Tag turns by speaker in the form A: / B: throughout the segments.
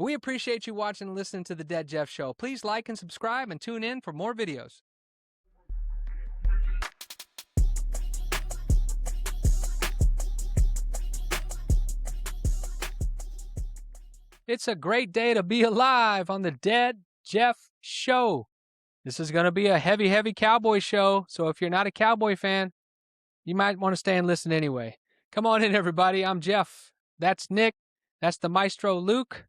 A: We appreciate you watching and listening to The Dead Jeff Show. Please like and subscribe and tune in for more videos. It's a great day to be alive on The Dead Jeff Show. This is going to be a heavy, heavy Cowboy show, so if you're not a Cowboy fan, you might want to stay and listen anyway. Come on in, everybody. I'm Jeff. That's Nick. That's the Maestro Luke.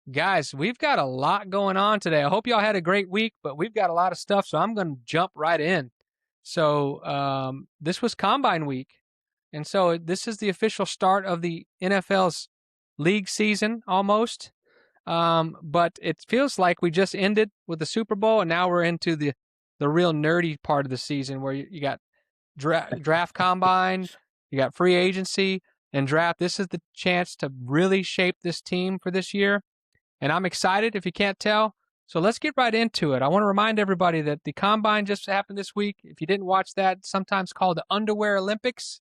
A: Guys, we've got a lot going on today. I hope y'all had a great week, but we've got a lot of stuff, so I'm going to jump right in. So this was Combine Week, and so this is the official start of the NFL's league season almost. But it feels like we just ended with the Super Bowl, and now we're into the real nerdy part of the season where you got draft combine, you got free agency, and draft. This is the chance to really shape this team for this year, and I'm excited if you can't tell. So let's get right into it. I want to remind everybody that the Combine just happened this week. If you didn't watch that, sometimes called the Underwear Olympics,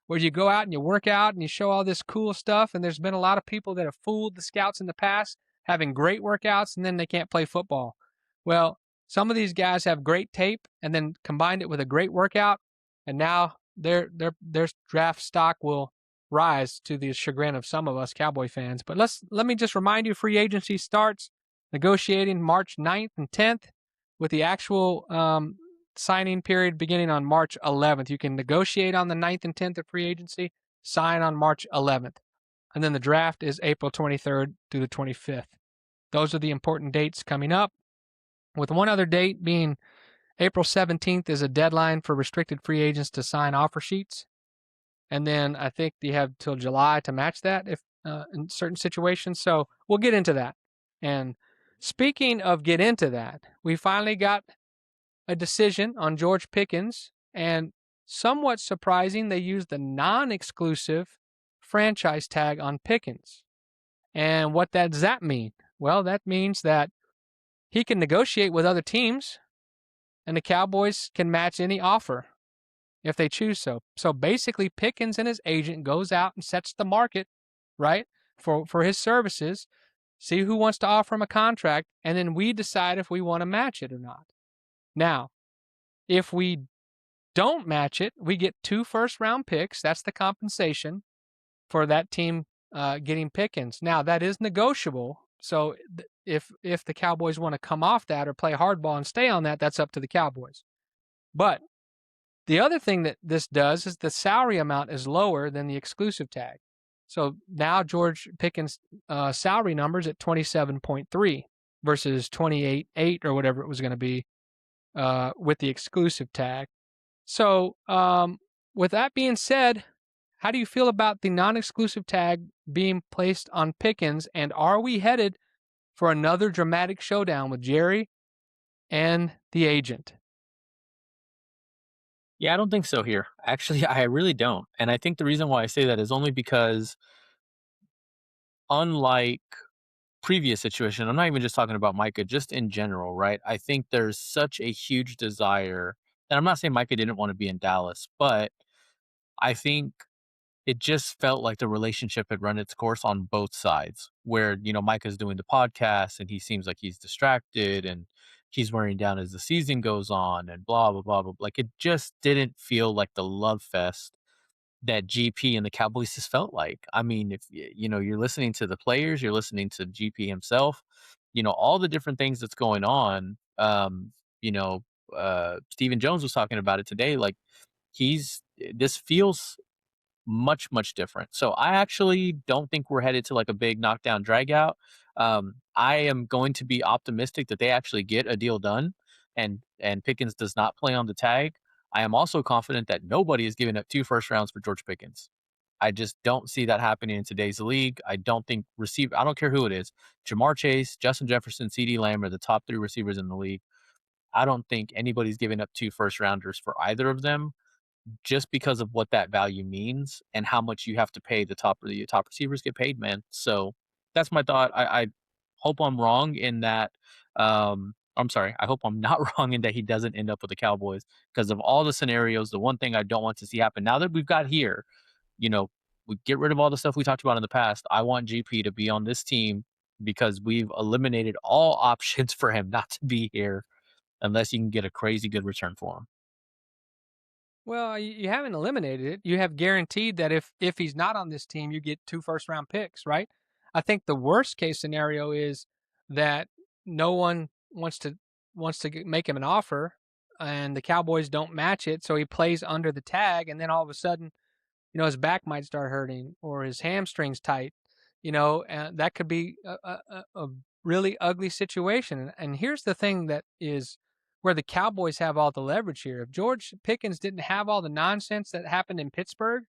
A: where you go out and you work out and you show all this cool stuff, and there's been a lot of people that have fooled the scouts in the past, having great workouts, and then they can't play football. Well, some of these guys have great tape and then combined it with a great workout, and now their draft stock will rise to the chagrin of some of us Cowboy fans. But let me just remind you, free agency starts negotiating March 9th and 10th, with the actual signing period beginning on March 11th. You can negotiate on the 9th and 10th of free agency, sign on March 11th. And then the draft is April 23rd through the 25th. Those are the important dates coming up, with one other date being April 17th is a deadline for restricted free agents to sign offer sheets. And then I think you have till July to match that if in certain situations. So we'll get into that. And speaking of get into that, we finally got a decision on George Pickens, and somewhat surprising, they used the non-exclusive franchise tag on Pickens. And what does that mean? Well, that means that he can negotiate with other teams, and the Cowboys can match any offer if they choose so. So basically, Pickens and his agent goes out and sets the market, right, for his services, see who wants to offer him a contract, and then we decide if we want to match it or not. Now, if we don't match it, we get 2 first-round picks. That's the compensation for that team getting Pickens. Now, that is negotiable. So if the Cowboys want to come off that or play hardball and stay on that, that's up to the Cowboys. But the other thing that this does is the salary amount is lower than the exclusive tag. So now George Pickens' salary number's at 27.3 versus 28.8 or whatever it was going to be with the exclusive tag. So with that being said, how do you feel about the non-exclusive tag being placed on Pickens, and are we headed for another dramatic showdown with Jerry and the agent?
B: Yeah, I don't think so here. Actually, I really don't. And I think the reason why I say that is only because, unlike previous situation, I'm not even just talking about Micah, just in general, right? I think there's such a huge desire, and I'm not saying Micah didn't want to be in Dallas, but I think it just felt like the relationship had run its course on both sides, where, Micah's doing the podcast and he seems like he's distracted and he's wearing down as the season goes on and blah, blah, blah, blah. Like, it just didn't feel like the love fest that GP and the Cowboys just felt like. I mean, if you're listening to the players, you're listening to GP himself, all the different things that's going on. Stephen Jones was talking about it today. Like, this feels much, much different. So I actually don't think we're headed to like a big knockdown drag out. I am going to be optimistic that they actually get a deal done and Pickens does not play on the tag. I am also confident that nobody is giving up 2 first rounds for George Pickens. I just don't see that happening in today's league. I don't think I don't care who it is. Jamar Chase, Justin Jefferson, CeeDee Lamb are the top 3 receivers in the league. I don't think anybody's giving up 2 first rounders for either of them, just because of what that value means and how much you have to pay the top receivers get paid, man. So that's my thought. I hope I'm wrong in that. I'm sorry. I hope I'm not wrong in that he doesn't end up with the Cowboys, because of all the scenarios. The one thing I don't want to see happen now that we've got here, we get rid of all the stuff we talked about in the past. I want GP to be on this team because we've eliminated all options for him not to be here unless you can get a crazy good return for him.
A: Well, you haven't eliminated it. You have guaranteed that if he's not on this team, you get 2 first-round picks, right? I think the worst case scenario is that no one wants to make him an offer, and the Cowboys don't match it, so he plays under the tag, and then all of a sudden, his back might start hurting or his hamstrings tight, and that could be a really ugly situation. And here's the thing that is where the Cowboys have all the leverage here. If George Pickens didn't have all the nonsense that happened in Pittsburgh,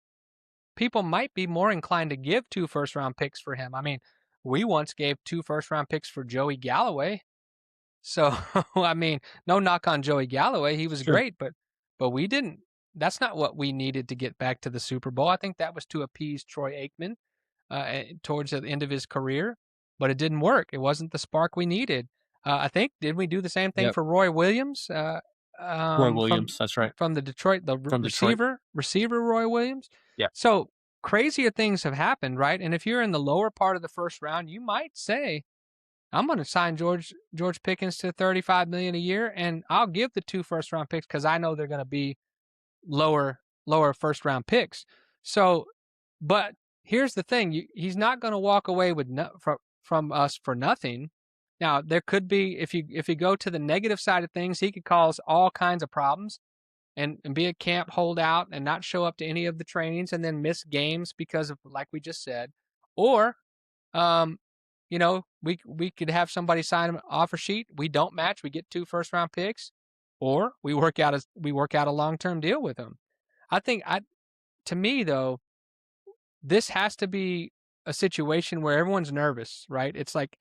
A: people might be more inclined to give 2 first-round picks for him. I mean, we once gave 2 first-round picks for Joey Galloway. So, I mean, no knock on Joey Galloway. He was
B: Sure.
A: great, but we didn't that's not what we needed to get back to the Super Bowl. I think that was to appease Troy Aikman towards the end of his career, but it didn't work. It wasn't the spark we needed. I think did we do the same thing
B: Yep.
A: for Roy Williams
B: Roy
A: from
B: Williams. That's right.
A: the Detroit
B: From Detroit.
A: receiver Roy Williams?
B: Yeah.
A: So crazier things have happened, right? And if you're in the lower part of the first round, you might say, I'm going to sign George Pickens to $35 million a year, and I'll give the 2 first-round picks because I know they're going to be lower first-round picks. So, but here's the thing: he's not going to walk away with from us for nothing. Now, there could be if you go to the negative side of things, he could cause all kinds of problems and be a camp holdout and not show up to any of the trainings and then miss games because of like we just said, or um, we could have somebody sign an offer sheet. We don't match. We get 2 first-round picks, or we work out a long-term deal with them. I think to me though, this has to be a situation where everyone's nervous, right? It's like,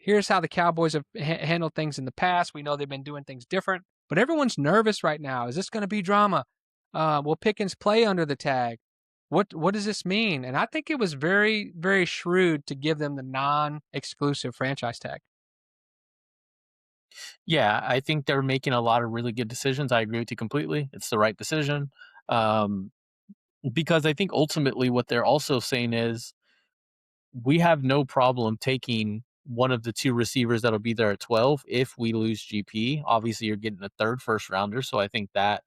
A: here's how the Cowboys have handled things in the past. We know they've been doing things different, but everyone's nervous right now. Is this going to be drama? Will Pickens play under the tag? What does this mean? And I think it was very, very shrewd to give them the non-exclusive franchise tag.
B: Yeah, I think they're making a lot of really good decisions. I agree with you completely. It's the right decision. Um, because I think ultimately what they're also saying is we have no problem taking one of the 2 receivers that'll be there at 12 if we lose GP. Obviously, you're getting a third first rounder, so I think that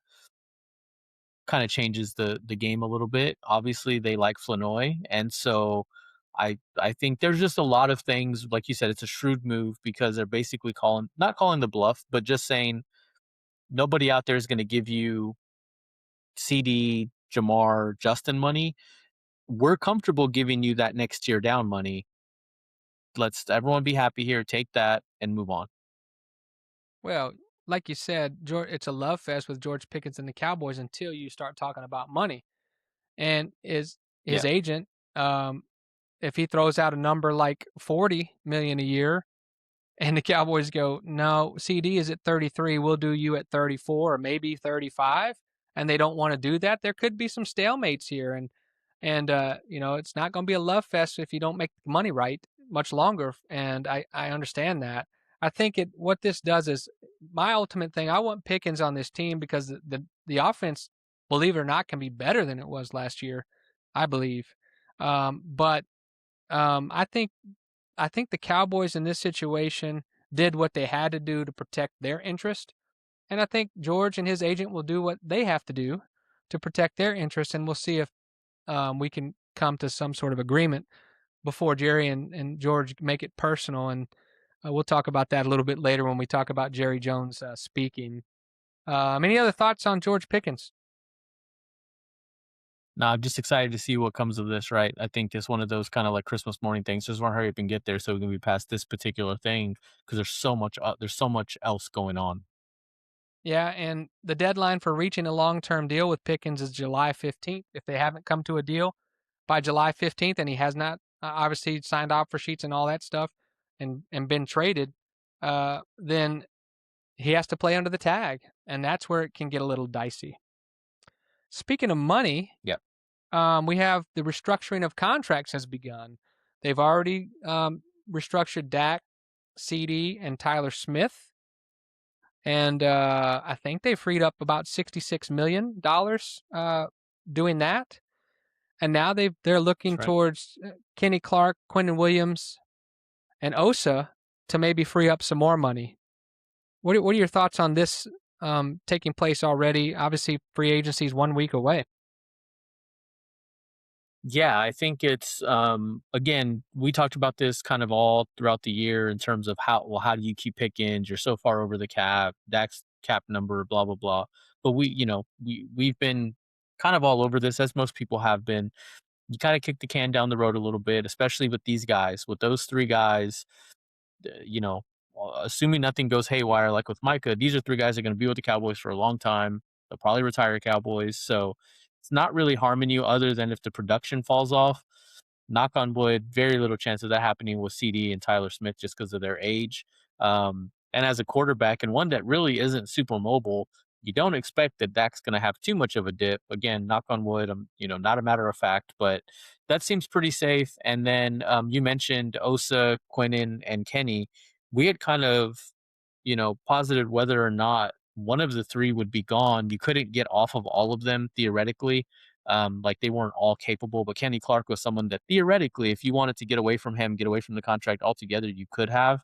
B: kind of changes the game a little bit. Obviously, they like Flanoy, and so I think there's just a lot of things. Like you said, it's a shrewd move because they're basically not calling the bluff, but just saying nobody out there is going to give you CD, Jamar, Justin money. We're comfortable giving you that next tier down money. Let's everyone be happy here. Take that and move on.
A: Well, like you said, it's a love fest with George Pickens and the Cowboys until you start talking about money. And his
B: Yeah,
A: agent, if he throws out a number like 40 million a year, and the Cowboys go, no, CD is at 33, we'll do you at 34 or maybe 35, and they don't want to do that, there could be some stalemates here, and it's not going to be a love fest if you don't make the money right much longer, and I understand that. I think what this does is my ultimate thing. I want Pickens on this team because the offense, believe it or not, can be better than it was last year, I believe. But I think the Cowboys in this situation did what they had to do to protect their interest. And I think George and his agent will do what they have to do to protect their interest. And we'll see if we can come to some sort of agreement before Jerry and George make it personal. And we'll talk about that a little bit later when we talk about Jerry Jones speaking. Any other thoughts on George Pickens?
B: no, I'm just excited to see what comes of this. Right, I think it's one of those kind of like Christmas morning things. Just want to hurry up and get there so we can be past this particular thing because there's so much else going on.
A: Yeah, and the deadline for reaching a long-term deal with Pickens is July 15th. If they haven't come to a deal by July 15th and he has not obviously signed offer sheets and all that stuff and been traded, then he has to play under the tag, and that's where it can get a little dicey. Speaking of money,
B: Yep.
A: we have the restructuring of contracts has begun. They've already restructured Dak, CD, and Tyler Smith. And I think they freed up about $66 million doing that. And now they're looking
B: That's right.
A: towards Kenny Clark, Quentin Williams, and Osa to maybe free up some more money. What are your thoughts on this taking place already? Obviously, free agency is 1 week away.
B: Yeah, I think it's again, we talked about this kind of all throughout the year in terms of how do you keep Pickens? You're so far over the cap, Dak's cap number, blah blah blah. But we've been kind of all over this as most people have been. You kind of kick the can down the road a little bit, especially with these guys, with those three guys. You know, assuming nothing goes haywire, like with Micah, these are three guys that are going to be with the Cowboys for a long time. They'll probably retire Cowboys, so it's not really harming you other than if the production falls off. Knock on wood, very little chance of that happening with CD and Tyler Smith just because of their age. And as a quarterback and one that really isn't super mobile, you don't expect that Dak's going to have too much of a dip. Again, knock on wood, not a matter of fact, but that seems pretty safe. And then you mentioned Osa, Quinnen, and Kenny. We had kind of, posited whether or not one of the three would be gone. You couldn't get off of all of them theoretically. Like they weren't all capable, but Kenny Clark was someone that theoretically, if you wanted to get away from him, get away from the contract altogether, you could have.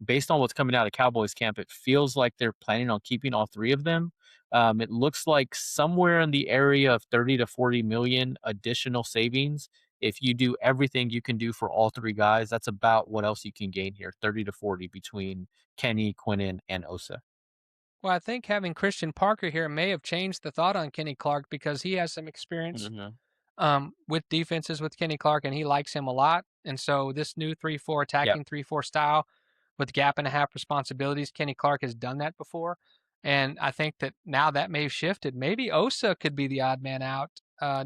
B: Based on what's coming out of Cowboys camp, it feels like they're planning on keeping all three of them. It looks like somewhere in the area of 30 to 40 million additional savings. If you do everything you can do for all three guys, that's about what else you can gain here, 30 to 40 between Kenny, Quinnen, and Osa.
A: Well, I think having Christian Parker here may have changed the thought on Kenny Clark because he has some experience
B: Mhm.
A: with defenses with Kenny Clark, and he likes him a lot. And so this new 3-4
B: Yep.
A: attacking 3-4 style with gap and a half responsibilities, Kenny Clark has done that before. And I think that now that may have shifted. Maybe Osa could be the odd man out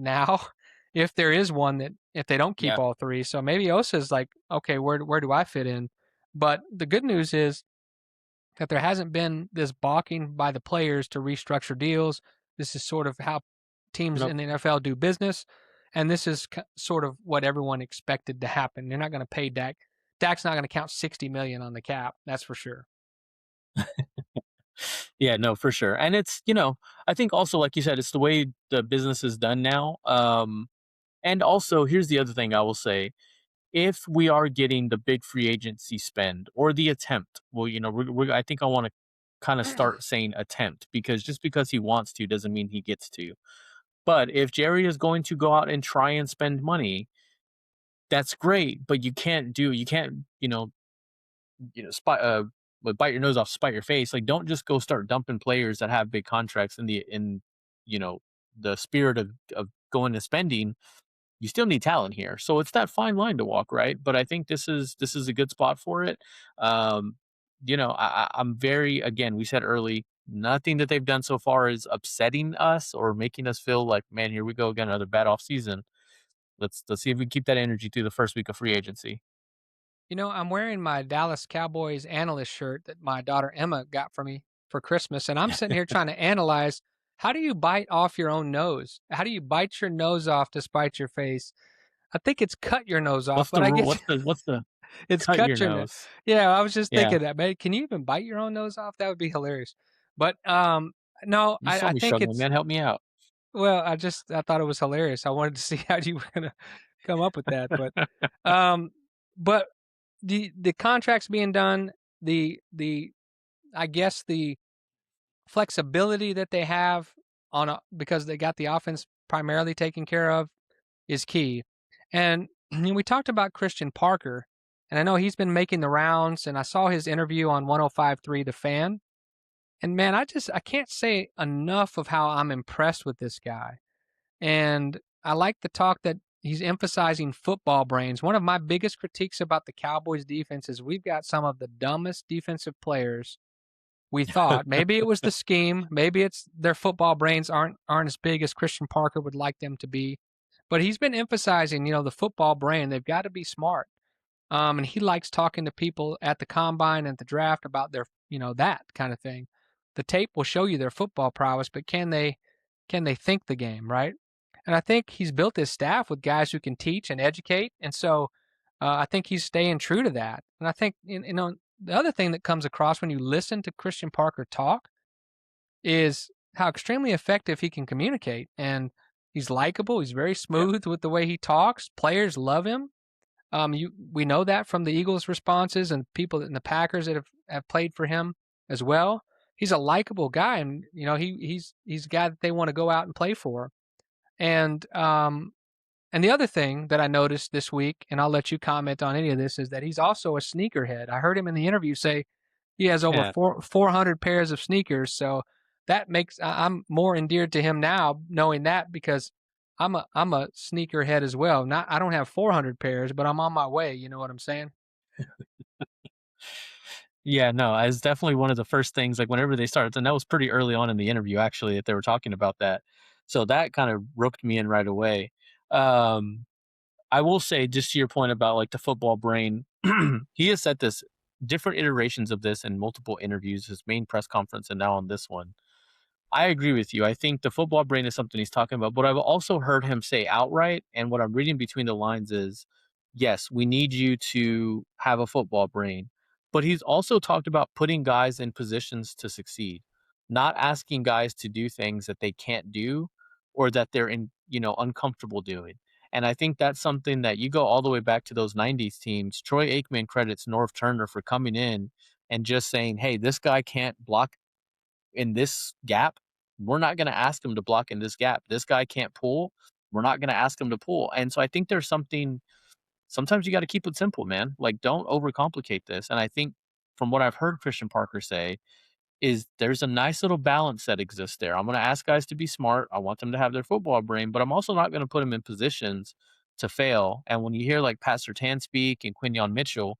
A: now if there is one that if they don't keep
B: Yeah.
A: all three. So maybe Osa's like, okay, where do I fit in? But the good news is that there hasn't been this balking by the players to restructure deals. This is sort of how teams
B: Yep.
A: in the NFL do business, and this is sort of what everyone expected to happen. They're not going to pay Dak. Dak's not going to count 60 million on the cap. That's for sure.
B: Yeah, no, for sure. And it's, I think also, like you said, it's the way the business is done now. And also, here's the other thing I will say. If we are getting the big free agency spend or the attempt, well, I think I want to kind of start saying attempt because just because he wants to doesn't mean he gets to. But if Jerry is going to go out and try and spend money, that's great. But you can't, spite, but bite your nose off, spite your face. Like, don't just go start dumping players that have big contracts in you know the spirit of going and spending. You still need talent here. So it's that fine line to walk, right? But I think this is a good spot for it. I'm very, again, we said early, nothing that they've done so far is upsetting us or making us feel like, man, here we go again, another bad off season. Let's see if we can keep that energy through the first week of free agency.
A: I'm wearing my Dallas Cowboys analyst shirt that my daughter Emma got for me for Christmas, and I'm sitting here trying to analyze how do you bite off your own nose? How do you bite your nose off to spite your face? I think it's cut your nose off,
B: What's
A: but
B: the
A: I
B: rule?
A: guess
B: What's the
A: it's
B: cut your
A: cut your nose.
B: nose?
A: Yeah, I was just
B: Yeah,
A: thinking that, man. Can you even bite your own nose off? That would be hilarious. But no,
B: you
A: I
B: saw me
A: think
B: struggling,
A: it's
B: man. Help me out.
A: well. I thought it was hilarious. I wanted to see how you were gonna come up with that, um, but the contracts being done, the I guess the flexibility that they have because they got the offense primarily taken care of is key. And we talked about Christian Parker, and I know he's been making the rounds, and I saw his interview on 105.3 The Fan. And man, I can't say enough of how I'm impressed with this guy. And I like the talk that he's emphasizing football brains. One of my biggest critiques about the Cowboys defense is we've got some of the dumbest defensive players we thought. Maybe it was the scheme, maybe it's their football brains aren't as big as Christian Parker would like them to be. But he's been emphasizing, the football brain. They've got to be smart. And he likes talking to people at the combine and the draft about their, that kind of thing. The tape will show you their football prowess, but can they think the game, right? And I think he's built his staff with guys who can teach and educate, and so I think he's staying true to that. And I think the other thing that comes across when you listen to Christian Parker talk is how extremely effective he can communicate, and he's likable. He's very
B: Yep.
A: smooth with the way he talks. Players love him. We know that from the Eagles' responses and people in the Packers that have played for him as well. He's a likable guy, and he's a guy that they want to go out and play for. And the other thing that I noticed this week, and I'll let you comment on any of this, is that he's also a sneakerhead. I heard him in the interview say he has over
B: Yeah.
A: 400 pairs of sneakers. So that makes I'm more endeared to him now knowing that, because I'm a sneakerhead as well. Not I don't have 400 pairs, but I'm on my way. You know what I'm saying?
B: Yeah, no, it's definitely one of the first things, like, whenever they started, and that was pretty early on in the interview, actually, that they were talking about that. So that kind of roped me in right away. Um, I will say, just to your point about, like, the football brain, he has said this different iterations of this in multiple interviews, his main press conference and now on this one. I agree with you. I think the football brain is something he's talking about, but I've also heard him say outright, and what I'm reading between the lines is, yes, we need you to have a football brain. But he's also talked about putting guys in positions to succeed, not asking guys to do things that they can't do or that they're uncomfortable doing. And I think that's something that you go all the way back to those 90s teams. Troy Aikman credits Norv Turner for coming in and just saying, hey, this guy can't block in this gap, we're not going to ask him to block in this gap. This guy can't pull. We're not going to ask him to pull. And so I think there's something, sometimes you got to keep it simple, man. Like, don't overcomplicate this. And I think from what I've heard Christian Parker say, is there's a nice little balance that exists there. I'm going to ask guys to be smart. I want them to have their football brain, but I'm also not going to put them in positions to fail. And when you hear like Pat Surtain speak and Quinion Mitchell,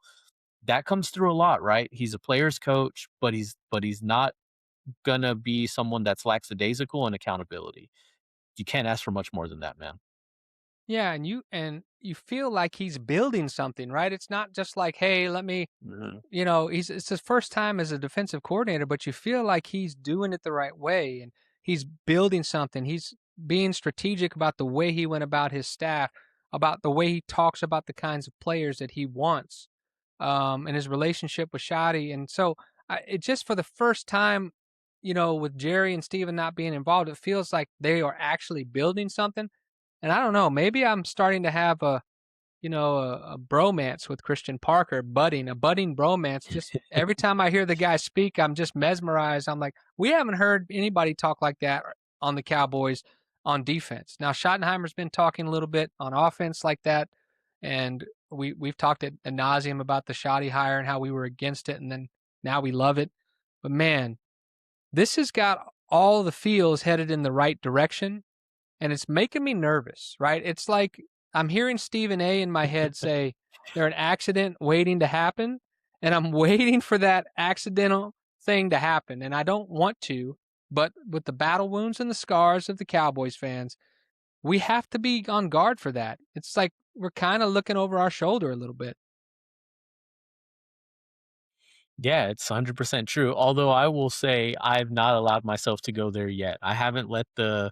B: that comes through a lot, right? He's a player's coach, but he's not gonna be someone that's lackadaisical in accountability. You can't ask for much more than that, man.
A: Yeah, and you feel like he's building something, right? It's not just like, hey, let me
B: Mhm.
A: it's his first time as a defensive coordinator, but you feel like he's doing it the right way and he's building something. He's being strategic about the way he went about his staff, about the way he talks about the kinds of players that he wants, and his relationship with Shadi. And so, it just for the first time, with Jerry and Steven not being involved, it feels like they are actually building something. And I don't know, maybe I'm starting to have a bromance with Christian Parker, a budding bromance. Just every time I hear the guy speak, I'm just mesmerized. I'm like, we haven't heard anybody talk like that on the Cowboys on defense. Now Schottenheimer's been talking a little bit on offense like that, and we've talked at nauseum about the Shoddy hire and how we were against it, and then now we love it. But man, this has got all the feels headed in the right direction, and it's making me nervous, right? It's like I'm hearing Stephen A in my head say they're an accident waiting to happen, and I'm waiting for that accidental thing to happen, and I don't want to, but with the battle wounds and the scars of the Cowboys fans, we have to be on guard for that. It's like we're kind of looking over our shoulder a little bit.
B: Yeah, it's 100% true. Although I will say I've not allowed myself to go there yet. I haven't let the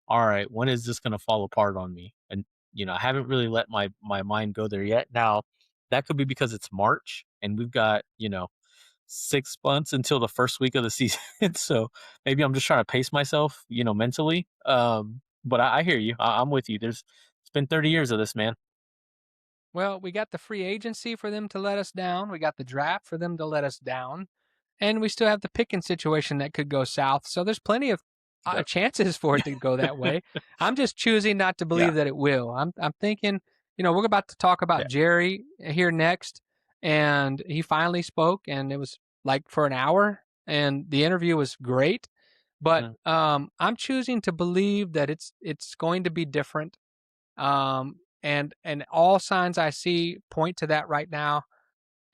B: all right, when is this gonna fall apart on me? And I haven't really let my mind go there yet. Now, that could be because it's March and we've got, 6 months until the first week of the season. So maybe I'm just trying to pace myself, mentally. But I hear you. I'm with you. It's been 30 years of this, man.
A: Well, we got the free agency for them to let us down. We got the draft for them to let us down. And we still have the picking situation that could go south. So there's plenty of
B: Yep.
A: chances for it to go that way. I'm just choosing not to
B: Yeah.
A: believe that it will. I'm thinking, we're about to talk about
B: Yeah.
A: Jerry here next, and he finally spoke, and it was like for an hour, and the interview was great. But
B: Mm.
A: I'm choosing to believe that it's going to be different. And all signs I see point to that right now,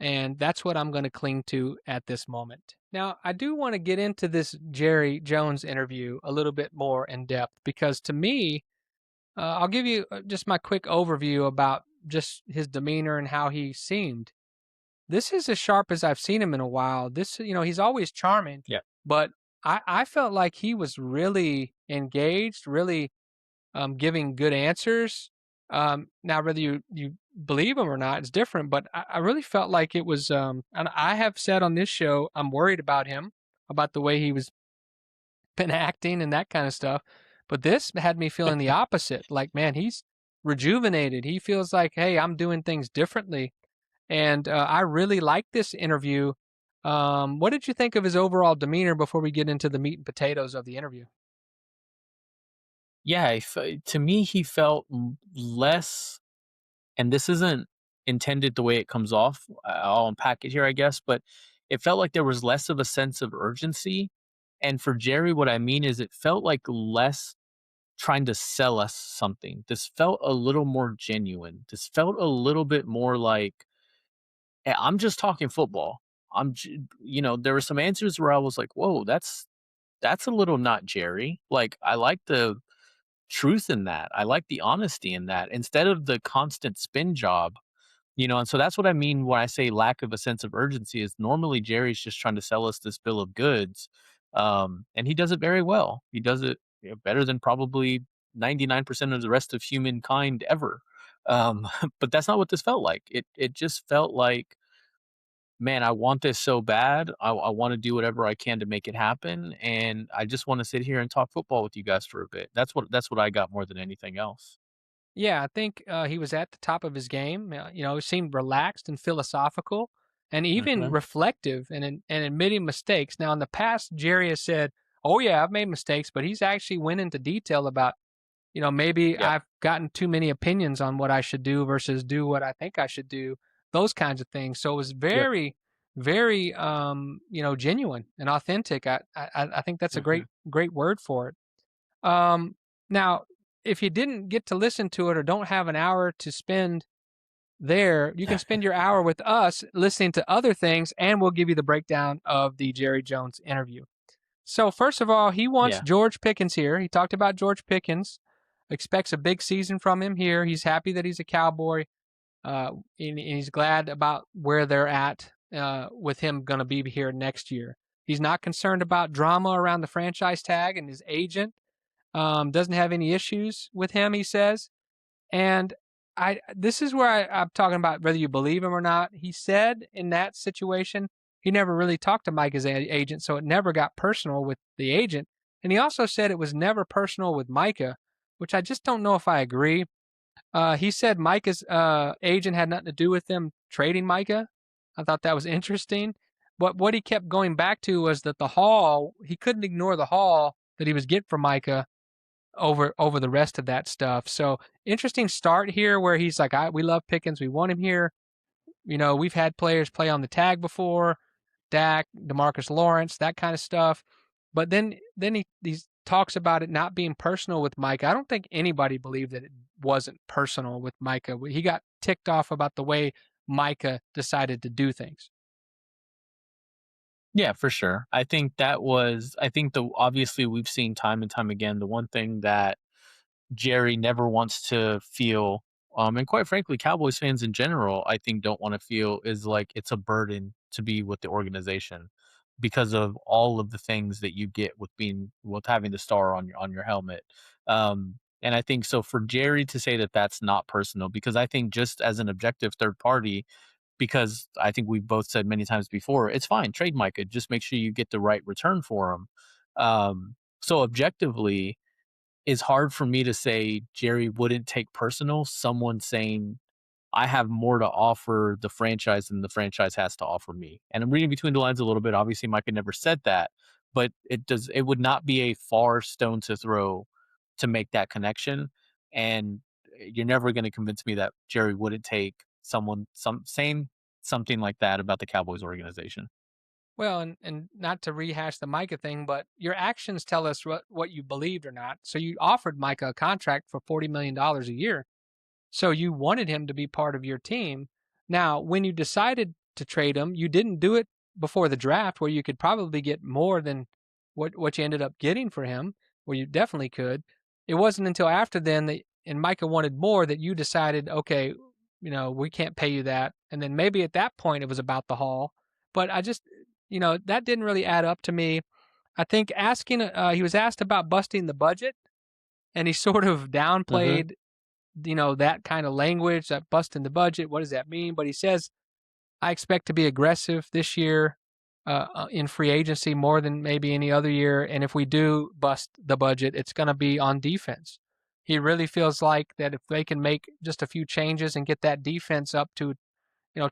A: and that's what I'm going to cling to at this moment. Now, I do want to get into this Jerry Jones interview a little bit more in depth, because to me, I'll give you just my quick overview about just his demeanor and how he seemed. This is as sharp as I've seen him in a while. He's always charming,
B: Yeah.
A: but I felt like he was really engaged, really giving good answers. Now, whether you believe him or not, it's different. But I really felt like it was. And I have said on this show, I'm worried about him, about the way he was been acting and that kind of stuff. But this had me feeling the opposite. Like, man, rejuvenated. He feels like, hey, I'm doing things differently. And I really liked this interview. What did you think of his overall demeanor before we get into the meat and potatoes of the interview?
B: Yeah, to me, he felt less, and this isn't intended the way it comes off. I'll unpack it here, I guess, but it felt like there was less of a sense of urgency. And for Jerry, what I mean is it felt like less trying to sell us something. This felt a little more genuine. This felt a little bit more like, "Hey, I'm just talking football." There were some answers where I was like, "Whoa, that's a little not Jerry." Like, I like the truth in that. I like the honesty in that instead of the constant spin job. And so that's what I mean when I say lack of a sense of urgency is normally Jerry's just trying to sell us this bill of goods. And he does it very well. He does it better than probably 99% of the rest of humankind ever. But that's not what this felt like. It just felt like, man, I want this so bad. I want to do whatever I can to make it happen. And I just want to sit here and talk football with you guys for a bit. That's what I got more than anything else.
A: Yeah, I think he was at the top of his game. He seemed relaxed and philosophical, and even
B: Hmm.
A: reflective, and admitting mistakes. Now, in the past, Jerry has said, "Oh yeah, I've made mistakes," but he's actually went into detail about, maybe
B: Yep.
A: I've gotten too many opinions on what I should do versus do what I think I should do. Those kinds of things. So it was
B: Yep.
A: very, very, genuine and authentic. I think that's a
B: Hmm.
A: great word for it. Now, if you didn't get to listen to it or don't have an hour to spend there, you can spend your hour with us listening to other things, and we'll give you the breakdown of the Jerry Jones interview. So, first of all, he wants
B: Yeah.
A: George Pickens here. He talked about George Pickens, expects a big season from him here. He's happy that he's a Cowboy, and he's glad about where they're at with him going to be here next year. He's not concerned about drama around the franchise tag and his agent. Doesn't have any issues with him, he says. And this is where I'm talking about whether you believe him or not. He said in that situation, he never really talked to Mike as agent, so it never got personal with the agent. And he also said it was never personal with Micah, which I just don't know if I agree. He said Micah's agent had nothing to do with them trading Micah. I thought that was interesting. But what he kept going back to was that the haul, he couldn't ignore the haul that he was getting from Micah over the rest of that stuff. So interesting start here where he's like, we love Pickens, we want him here. We've had players play on the tag before, Dak, Demarcus Lawrence, that kind of stuff. But then he talks about it not being personal with Micah. I don't think anybody believed that it wasn't personal with Micah. He got ticked off about the way Micah decided to do things.
B: Yeah, for sure. I think the obviously we've seen time and time again, the one thing that Jerry never wants to feel, and quite frankly, Cowboys fans in general, I think don't want to feel is like it's a burden to be with the organization because of all of the things that you get with having the star on your helmet. And I think so for Jerry to say that that's not personal, because I think just as an objective third party, because I think we've both said many times before, it's fine, trade Micah, just make sure you get the right return for him. So objectively, it's hard for me to say Jerry wouldn't take personal someone saying, I have more to offer the franchise than the franchise has to offer me. And I'm reading between the lines a little bit. Obviously, Micah never said that, but it would not be a far stone to throw to make that connection. And you're never going to convince me that Jerry wouldn't take someone saying something like that about the Cowboys organization.
A: Well, and not to rehash the Micah thing, but your actions tell us what you believed or not. So you offered Micah a contract for $40 million a year. So you wanted him to be part of your team. Now, when you decided to trade him, you didn't do it before the draft where you could probably get more than what you ended up getting for him, where you definitely could. It wasn't until after then that and Micah wanted more that you decided, okay, we can't pay you that. And then maybe at that point it was about the haul. But I just, that didn't really add up to me. I think he was asked about busting the budget, and he sort of
B: Hmm.
A: downplayed that kind of language, that busting the budget. What does that mean? But he says, I expect to be aggressive this year in free agency more than maybe any other year. And if we do bust the budget, it's going to be on defense. he really feels like that if they can make just a few changes and get that defense up to,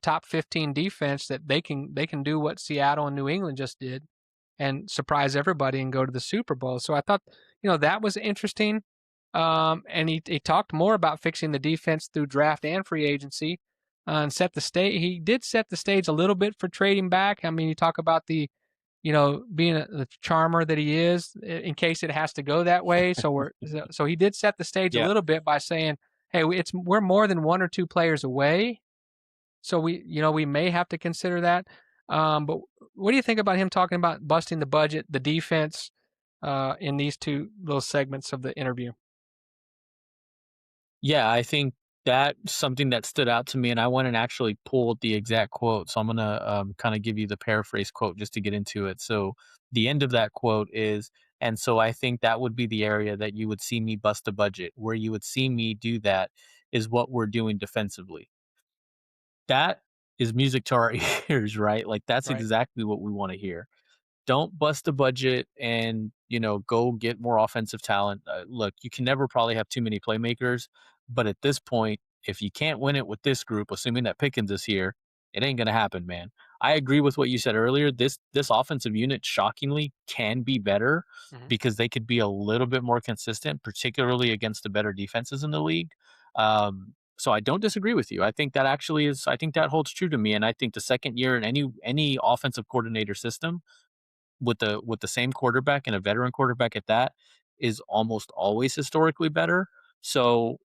A: top 15 defense, that they can do what Seattle and New England just did and surprise everybody and go to the Super Bowl. So I thought, that was interesting. And he talked more about fixing the defense through draft and free agency, and set the stage. He did set the stage a little bit for trading back. I mean, you talk about being the charmer that he is, in case it has to go that way. So he did set the stage a
B: Yeah.
A: little bit by saying, "Hey, we're more than one or two players away, so we may have to consider that." But what do you think about him talking about busting the budget, the defense, in these two little segments of the interview?
B: Yeah, I think that's something that stood out to me, and I went and actually pulled the exact quote. So I'm gonna kind of give you the paraphrase quote just to get into it. So the end of that quote is, and so I think that would be the area that you would see me bust a budget. Where you would see me do that is what we're doing defensively. That is music to our ears, right? Like that's
A: Right.
B: exactly what we want to hear. Don't bust the budget and, go get more offensive talent. Look, you can never probably have too many playmakers, but at this point, if you can't win it with this group, assuming that Pickens is here, it ain't gonna happen, man. I agree with what you said earlier. This offensive unit shockingly can be better
A: Mhm.
B: because they could be a little bit more consistent, particularly against the better defenses in the league. So I don't disagree with you. I think that actually is. I think that holds true to me, and I think the second year in any offensive coordinator system with the same quarterback and a veteran quarterback at that is almost always historically better. So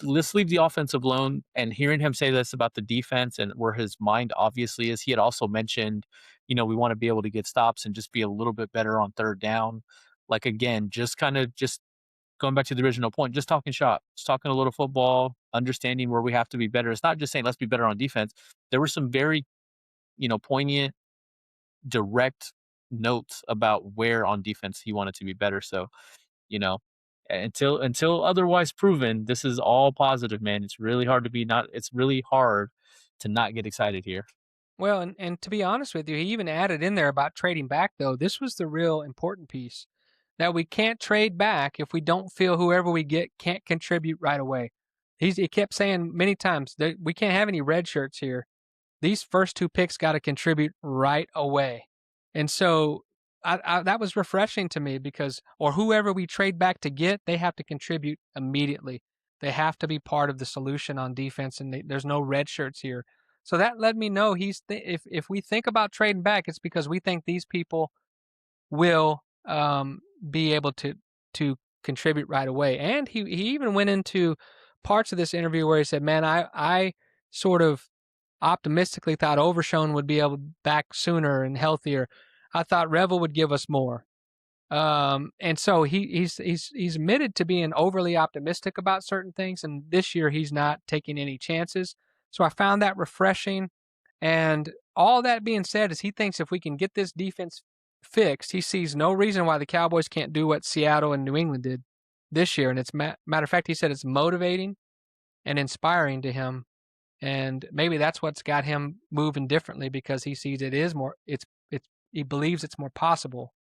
B: let's leave the offensive alone. And hearing him say this about the defense and where his mind obviously is, he had also mentioned, we want to be able to get stops and just be a little bit better on third down. Like again, just kind of just going back to the original point, just talking shop, just talking a little football, understanding where we have to be better. It's not just saying let's be better on defense. There were some very, poignant direct notes about where on defense he wanted to be better. So, you know, until otherwise proven, this is all positive, man. It's really hard to not get excited here.
A: Well, and to be honest with you, he even added in there about trading back, though. This was the real important piece, that we can't trade back if we don't feel whoever we get can't contribute right away. He kept saying many times that we can't have any red shirts here. These first two picks got to contribute right away. And so that was refreshing to me, because, or whoever we trade back to get, they have to contribute immediately. They have to be part of the solution on defense, and there's no red shirts here. So that let me know if we think about trading back, it's because we think these people will be able to contribute right away. And he even went into parts of this interview where he said, "Man, I sort of optimistically thought Overshone would be able back sooner and healthier. I thought Revel would give us more." And so he's admitted to being overly optimistic about certain things, and this year he's not taking any chances. So I found that refreshing. And all that being said, is he thinks if we can get this defense fixed, he sees no reason why the Cowboys can't do what Seattle and New England did this year. And it's matter of fact, he said it's motivating and inspiring to him, and maybe that's what's got him moving differently, because he sees it is more. It's he believes it's more possible,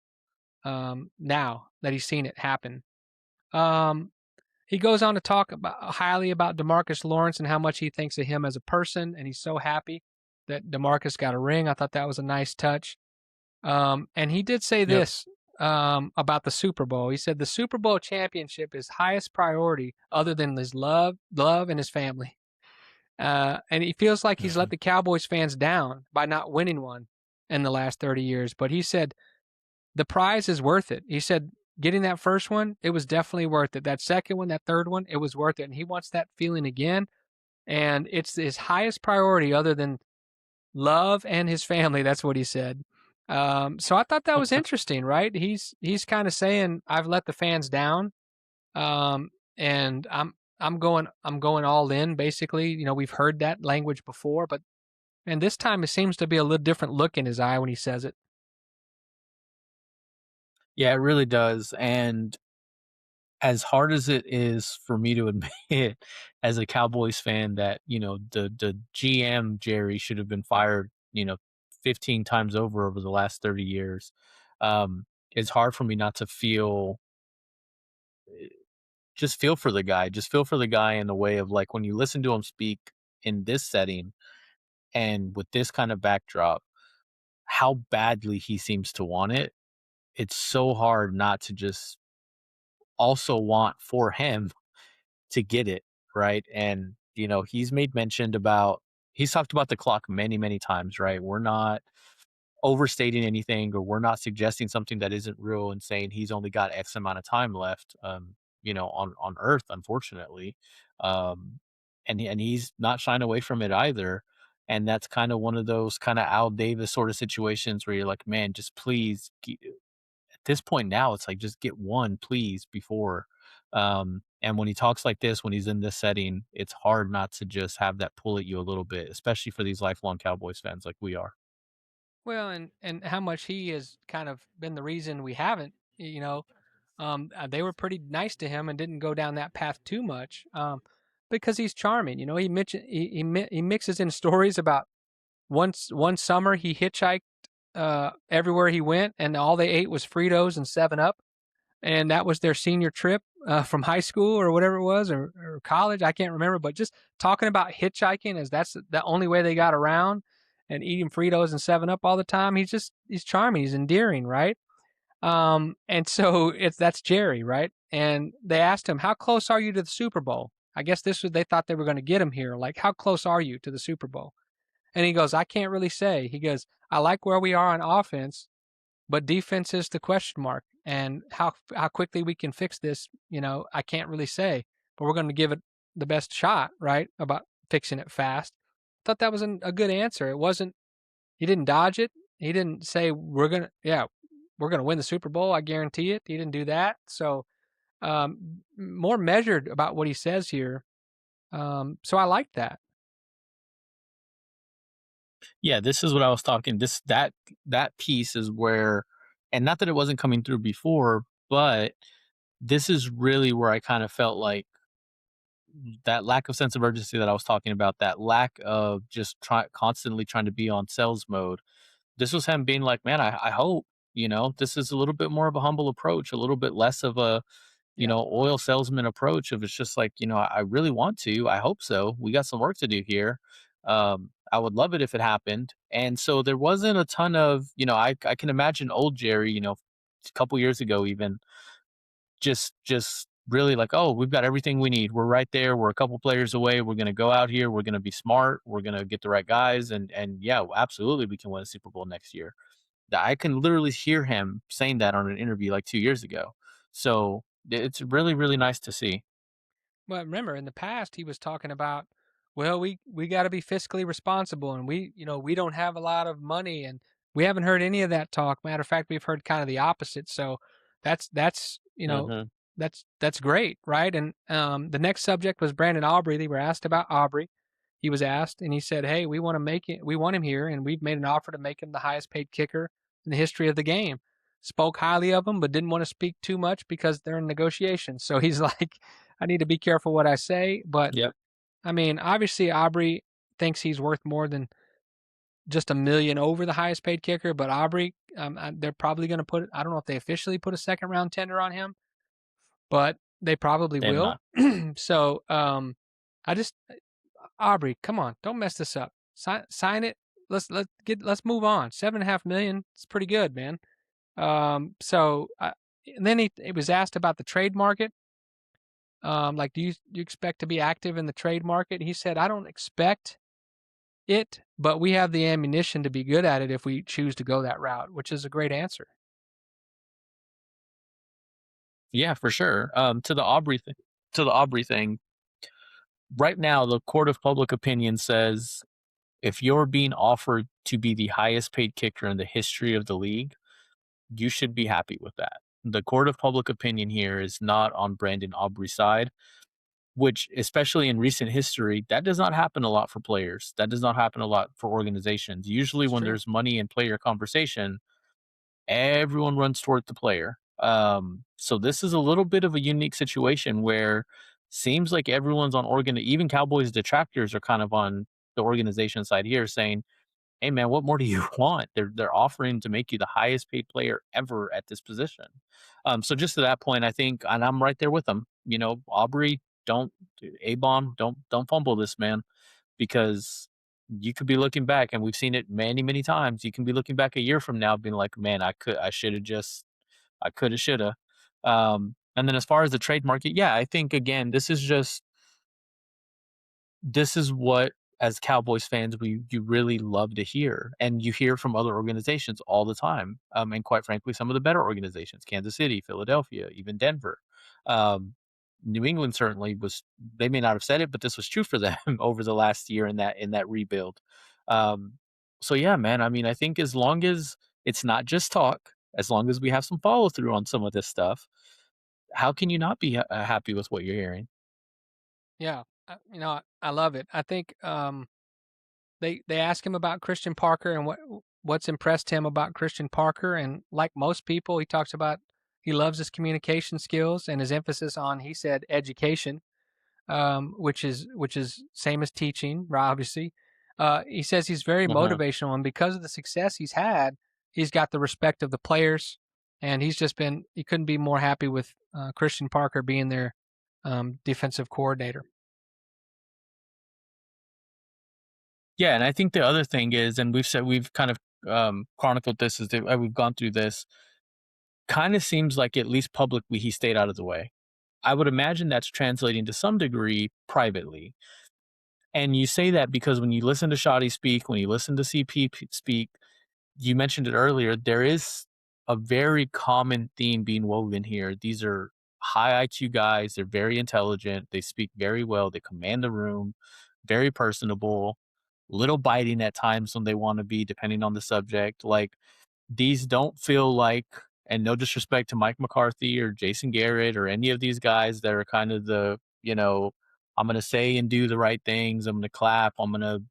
A: now that he's seen it happen. Um, he goes on to talk highly about DeMarcus Lawrence and how much he thinks of him as a person, and he's so happy that DeMarcus got a ring. I thought that was a nice touch. And he did say
B: Yep.
A: this, about the Super Bowl. He said the Super Bowl championship is highest priority other than his love, and his family. And he feels like he's let the Cowboys fans down by not winning one in the last 30 years. But he said the prize is worth it. He said getting that first one, it was definitely worth it. That second one, that third one, it was worth it. And he wants that feeling again. And it's his highest priority other than love and his family. That's what he said. So I thought that was interesting, right? He's kind of saying, I've let the fans down, and I'm going all in. Basically, we've heard that language before, but and this time it seems to be a little different look in his eye when he says it.
B: Yeah, it really does. And as hard as it is for me to admit as a Cowboys fan that, the GM Jerry should have been fired, 15 times over the last 30 years. It's hard for me not to feel just feel for the guy. Just feel for the guy in the way of like when you listen to him speak in this setting and with this kind of backdrop, how badly he seems to want it. It's so hard not to just also want for him to get it, right? And, he's made mentioned about he's talked about the clock many, many times, right? We're not overstating anything or we're not suggesting something that isn't real and saying he's only got X amount of time left, on Earth, unfortunately. Um, and he's not shying away from it either. And that's kind of one of those kind of Al Davis sort of situations where you're like, man, just please at this point now, it's like just get one, please, before. And when he talks like this, when he's in this setting, it's hard not to just have that pull at you a little bit, especially for these lifelong Cowboys fans like we are.
A: Well, and how much he has kind of been the reason we haven't, they were pretty nice to him and didn't go down that path too much, because he's charming. He mentioned he mixes in stories about one summer he hitchhiked everywhere he went, and all they ate was Fritos and Seven Up, and that was their senior trip from high school or whatever it was, or college. I can't remember, but just talking about hitchhiking as that's the only way they got around, and eating Fritos and Seven Up all the time. He's charming. He's endearing, right? And so that's Jerry, right? And they asked him, "How close are you to the Super Bowl?" I guess they thought they were going to get him here. Like, how close are you to the Super Bowl? And he goes, "I can't really say." He goes, "I like where we are on offense, but defense is the question mark. And how quickly we can fix this, I can't really say. But we're going to give it the best shot, right? About fixing it fast." Thought that was a good answer. It wasn't. He didn't dodge it. He didn't say we're gonna win the Super Bowl. I guarantee it. He didn't do that. So more measured about what he says here. So I like that.
B: Yeah, this is what I was talking. That piece is where, and not that it wasn't coming through before, but this is really where I kind of felt like that lack of sense of urgency that I was talking about, that lack of just constantly trying to be on sales mode. This was him being like, man, I hope, this is a little bit more of a humble approach, a little bit less of a,
A: Yeah.
B: oil salesman approach of it's just like, I really want to. I hope so. We got some work to do here. I would love it if it happened. And so there wasn't a ton of, I can imagine old Jerry, a couple years ago even just really like, oh, we've got everything we need. We're right there. We're a couple players away. We're gonna go out here. We're gonna be smart. We're gonna get the right guys, and yeah, absolutely, we can win a Super Bowl next year. I can literally hear him saying that on an interview like 2 years ago. So it's really really nice to see.
A: But remember, in the past, he was talking about, well, we got to be fiscally responsible, and we don't have a lot of money, and we haven't heard any of that talk. Matter of fact, we've heard kind of the opposite. So that's
B: Hmm.
A: that's great, right? And the next subject was Brandon Aubrey. They were asked about Aubrey. He was asked, and he said, "Hey, we want to make it. We want him here, and we've made an offer to make him the highest paid kicker in the history of the game." Spoke highly of him, but didn't want to speak too much because they're in negotiations. So he's like, I need to be careful what I say. But
B: Yep.
A: I mean, obviously, Aubrey thinks he's worth more than just a million over the highest paid kicker. But Aubrey, they're probably going to put. I don't know if they officially put a second round tender on him, but they probably
B: They have
A: will.
B: not.
A: So I just Aubrey, come on, don't mess this up. Sign it. Let's move on. 7.5 million. It's pretty good, man. And then he was asked about the trade market. Like, do you expect to be active in the trade market? He said, I don't expect it, but we have the ammunition to be good at it if we choose to go that route, which is a great answer.
B: Yeah, for sure. To the Aubrey thing. Right now, the court of public opinion says if you're being offered to be the highest paid kicker in the history of the league, you should be happy with that. The court of public opinion here is not on Brandon Aubrey's side, which, especially in recent history, that does not happen a lot for players. That does not happen a lot for organizations. Usually,
A: It's
B: when
A: true.
B: there's money and player conversation, everyone runs toward the player. So this is a little bit of a unique situation where seems like everyone's on even Cowboys detractors are kind of on the organization side here saying, hey man, what more do you want? They're offering to make you the highest paid player ever at this position. So just to that point, I think, and I'm right there with them. Aubrey, don't A-bomb, don't fumble this, man, because you could be looking back, and we've seen it many, many times. You can be looking back a year from now being like, "Man, I should have just I coulda, shoulda." And then as far as the trade market, yeah, I think again, this is what, as Cowboys fans, we you really love to hear, and you hear from other organizations all the time, and quite frankly, some of the better organizations, Kansas City, Philadelphia, even Denver. Um, New England certainly was, they may not have said it, but this was true for them over the last year in that rebuild. Um, so yeah, man, I mean, I think as long as it's not just talk, as long as we have some follow through on some of this stuff, how can you not be happy with what you're hearing?
A: Yeah, I love it. I think they ask him about Christian Parker and what's impressed him about Christian Parker, and like most people, he talks about he loves his communication skills and his emphasis on, he said, education, which is same as teaching, right, obviously. He says he's very
B: Uh-huh.
A: motivational, and because of the success he's had, he's got the respect of the players, and he couldn't be more happy with Christian Parker being their defensive coordinator.
B: Yeah, and I think the other thing is, and we've kind of chronicled this as we've gone through this. Kind of seems like at least publicly he stayed out of the way. I would imagine that's translating to some degree privately. And you say that because when you listen to Shoddy speak, when you listen to speak, you mentioned it earlier, there is a very common theme being woven here. These are high IQ guys. They're very intelligent. They speak very well. They command the room, very personable, little biting at times when they want to be, depending on the subject. Like, these don't feel like, and no disrespect to Mike McCarthy or Jason Garrett or any of these guys that are kind of I'm going to say and do the right things. I'm going to clap. I'm going to,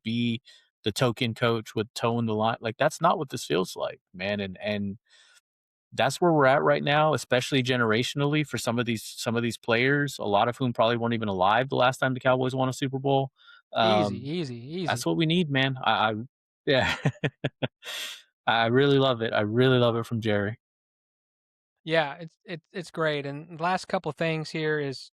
B: be the token coach with towing the line. Like, that's not what this feels like, man. And that's where we're at right now, especially generationally for some of these players, a lot of whom probably weren't even alive the last time the Cowboys won a Super Bowl.
A: Easy,
B: Um,
A: easy,
B: that's
A: easy.
B: what we need, man. Yeah. I really love it. I really love it from Jerry.
A: Yeah, it's great. And the last couple things here is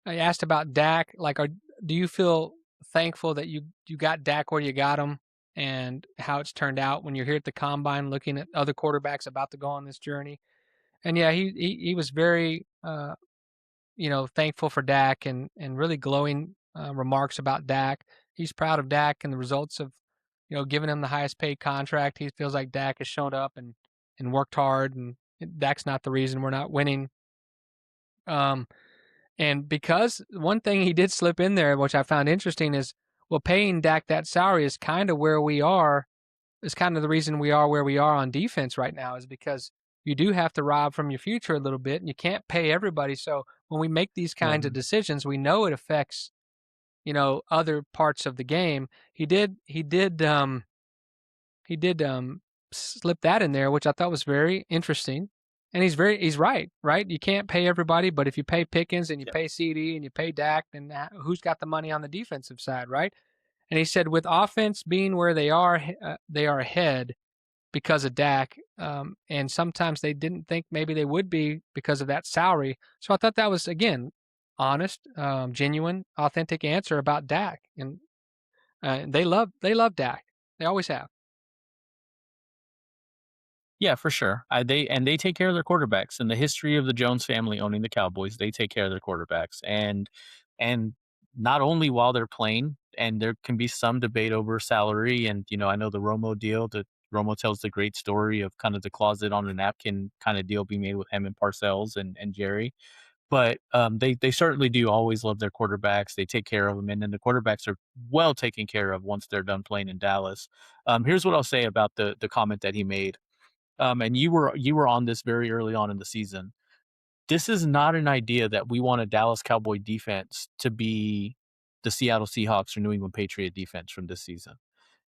A: I asked about Dak. Like, do you feel thankful that you got Dak where you got him, and how it's turned out when you're here at the combine looking at other quarterbacks about to go on this journey? And yeah, he was very thankful for Dak, and really glowing remarks about Dak. He's proud of Dak and the results of giving him the highest paid contract. He feels like Dak has shown up and worked hard, and Dak's not the reason we're not winning. Um, and because one thing he did slip in there, which I found interesting, is well, paying Dak that salary is kind of where we are. Is kind of the reason we are where we are on defense right now, is because you do have to rob from your future a little bit, and you can't pay everybody. So when we make these kinds of
B: Mhm.
A: decisions, we know it affects other parts of the game. He did slip that in there, which I thought was very interesting. And he's right. You can't pay everybody, but if you pay Pickens and you
B: Yeah.
A: pay CD and you pay Dak, then who's got the money on the defensive side, right? And he said with offense being where they are ahead because of Dak, and sometimes they didn't think maybe they would be because of that salary. So I thought that was, again, honest, genuine, authentic answer about Dak, and they love Dak. They always have.
B: Yeah, for sure. They take care of their quarterbacks. In the history of the Jones family owning the Cowboys, they take care of their quarterbacks. And not only while they're playing, and there can be some debate over salary. And I know the Romo deal. That Romo tells the great story of kind of the closet on a napkin kind of deal being made with him and Parcells and Jerry. But they certainly do always love their quarterbacks. They take care of them, and then the quarterbacks are well taken care of once they're done playing in Dallas. Here's what I'll say about the comment that he made, and you were on this very early on in the season. This is not an idea that we want a Dallas Cowboy defense to be the Seattle Seahawks or New England Patriot defense from this season.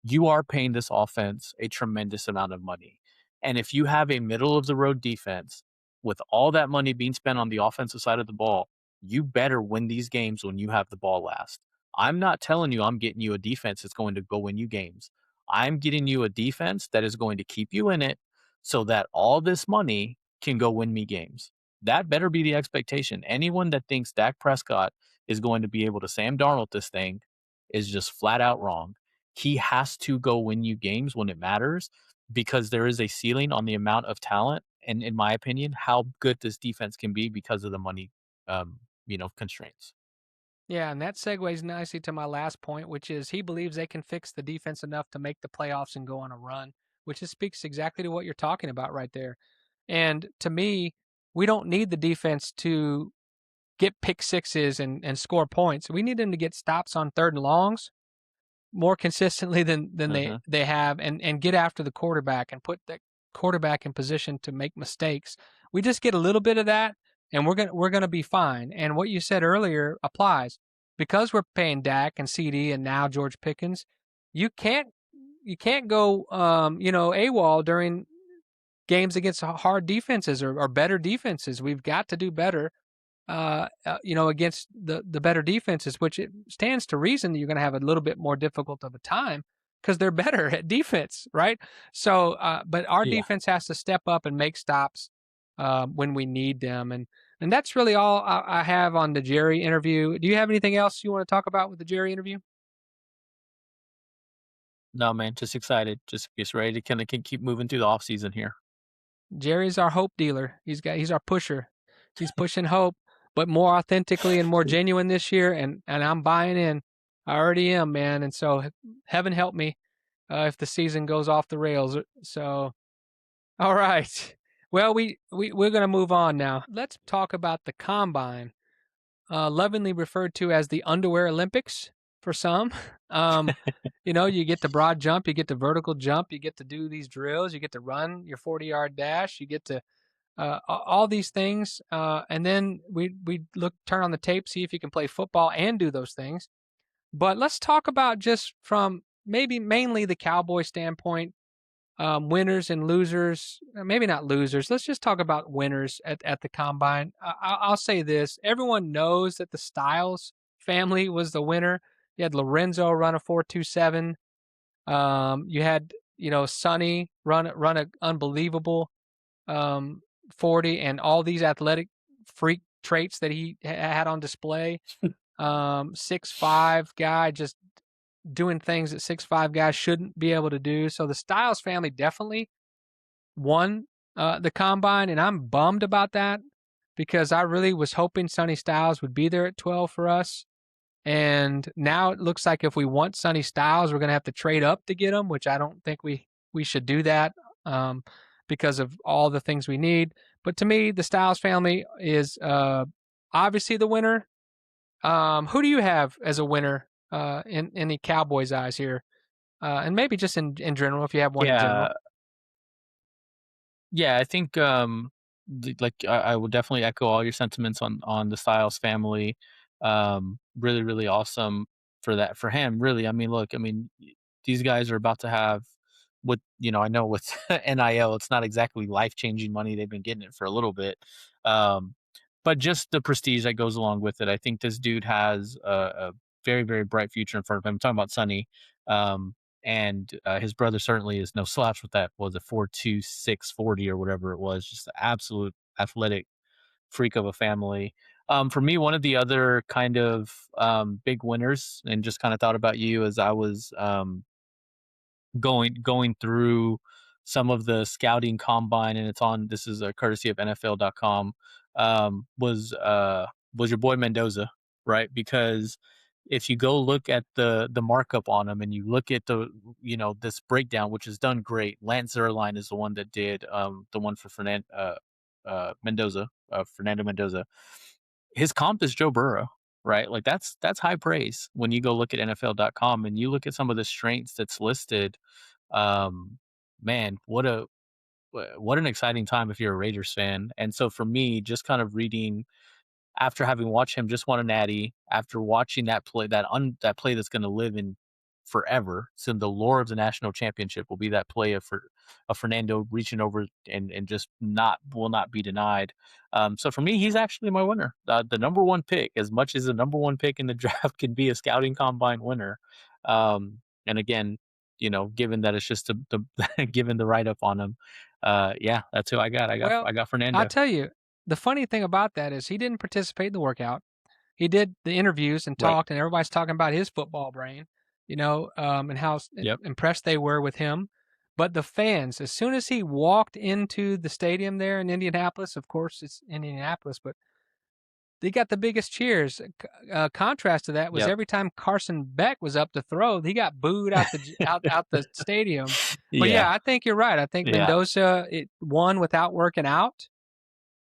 B: You are paying this offense a tremendous amount of money. And if you have a middle of the road defense with all that money being spent on the offensive side of the ball, you better win these games when you have the ball last. I'm not telling you I'm getting you a defense that's going to go win you games. I'm getting you a defense that is going to keep you in it so that all this money can go win me games. That better be the expectation. Anyone that thinks Dak Prescott is going to be able to Sam Darnold this thing is just flat out wrong. He has to go win you games when it matters because there is a ceiling on the amount of talent and, in my opinion, how good this defense can be because of the money, constraints.
A: Yeah, and that segues nicely to my last point, which is he believes they can fix the defense enough to make the playoffs and go on a run, which just speaks exactly to what you're talking about right there. And to me, we don't need the defense to get pick sixes and score points. We need them to get stops on third and longs more consistently than
B: Mhm.
A: they have, and get after the quarterback and put the quarterback in position to make mistakes. We just get a little bit of that, and we're gonna be fine. And what you said earlier applies because we're paying Dak and CD and now George Pickens. You can't you can't go AWOL during games against hard defenses or better defenses. We've got to do better against the better defenses, which it stands to reason that you're going to have a little bit more difficult of a time because they're better at defense, right? So, but our
B: Yeah.
A: defense has to step up and make stops when we need them, and that's really all I have on the Jerry interview. Do you have anything else you want to talk about with the Jerry interview?
B: No, man, just excited. Just ready to kinda keep moving through the off season here.
A: Jerry's our hope dealer. He's our pusher. He's pushing hope, but more authentically and more genuine this year. And I'm buying in. I already am, man. And so heaven help me if the season goes off the rails. So all right. Well, we're gonna move on now. Let's talk about the combine, lovingly referred to as the underwear Olympics for some. You get the broad jump, you get the vertical jump, you get to do these drills, you get to run your 40-yard dash, you get to all these things, and then we turn on the tape, see if you can play football and do those things. But let's talk about just from maybe mainly the Cowboy standpoint, winners and losers. Maybe not losers. Let's just talk about winners at the combine. I'll say this: everyone knows that the Styles family was the winner. You had Lorenzo run a 4.27. You had Sonny run a unbelievable 40, and all these athletic freak traits that he had on display. 6'5" guy just doing things that 6'5" guys shouldn't be able to do. So the Styles family definitely won the combine, and I'm bummed about that because I really was hoping Sonny Styles would be there at 12 for us. And now it looks like if we want Sonny Styles, we're going to have to trade up to get him, which I don't think we should do that um, because of all the things we need. But to me, the Styles family is obviously the winner. Who do you have as a winner in the Cowboys' eyes here? And maybe just in general, if you have one in general.
B: Yeah. Yeah, I think, I will definitely echo all your sentiments on the Styles family. Really, really awesome for him, really. I mean, look, these guys are about to have I know with NIL, it's not exactly life-changing money. They've been getting it for a little bit. Um, but just the prestige that goes along with it. I think this dude has a very, very bright future in front of him. I'm talking about Sonny. Um, and his brother certainly is no slouch with that. Was it 4.26 40 or whatever it was? Just an absolute athletic freak of a family. For me, one of the other kind of big winners, and just kind of thought about you as I was going through some of the scouting combine, and it's on. This is a courtesy of NFL.com. Was your boy Mendoza, right? Because if you go look at the markup on him and you look at this breakdown, which is done great. Lance Zerline is the one that did the one for Fernando Mendoza. His comp is Joe Burrow, right? Like that's high praise when you go look at NFL.com and you look at some of the strengths that's listed. um Man, what an exciting time if you're a Raiders fan. And so for me, just kind of reading after having watched him just won a natty, after watching that play that's going to live in forever. So the lore of the national championship will be that play of Fernando reaching over and just not will not be denied. So for me, he's actually my winner. The number one pick, as much as the number one pick in the draft can be a scouting combine winner. And again, given that it's just given the write up on him, yeah, that's who I got.
A: Well,
B: I got
A: I'll
B: Fernando.
A: tell you. the funny thing about that is he didn't participate in the workout. He did the interviews and
B: Right.
A: talked, and everybody's talking about his football brain, and how
B: Yep.
A: impressed they were with him. But the fans, as soon as he walked into the stadium there in Indianapolis, of course it's Indianapolis, but they got the biggest cheers. Contrast to that was
B: Yep.
A: every time Carson Beck was up to throw, he got booed out the stadium. But
B: Yeah.
A: yeah, I think you're right. I think
B: Yeah.
A: Mendoza it won without working out.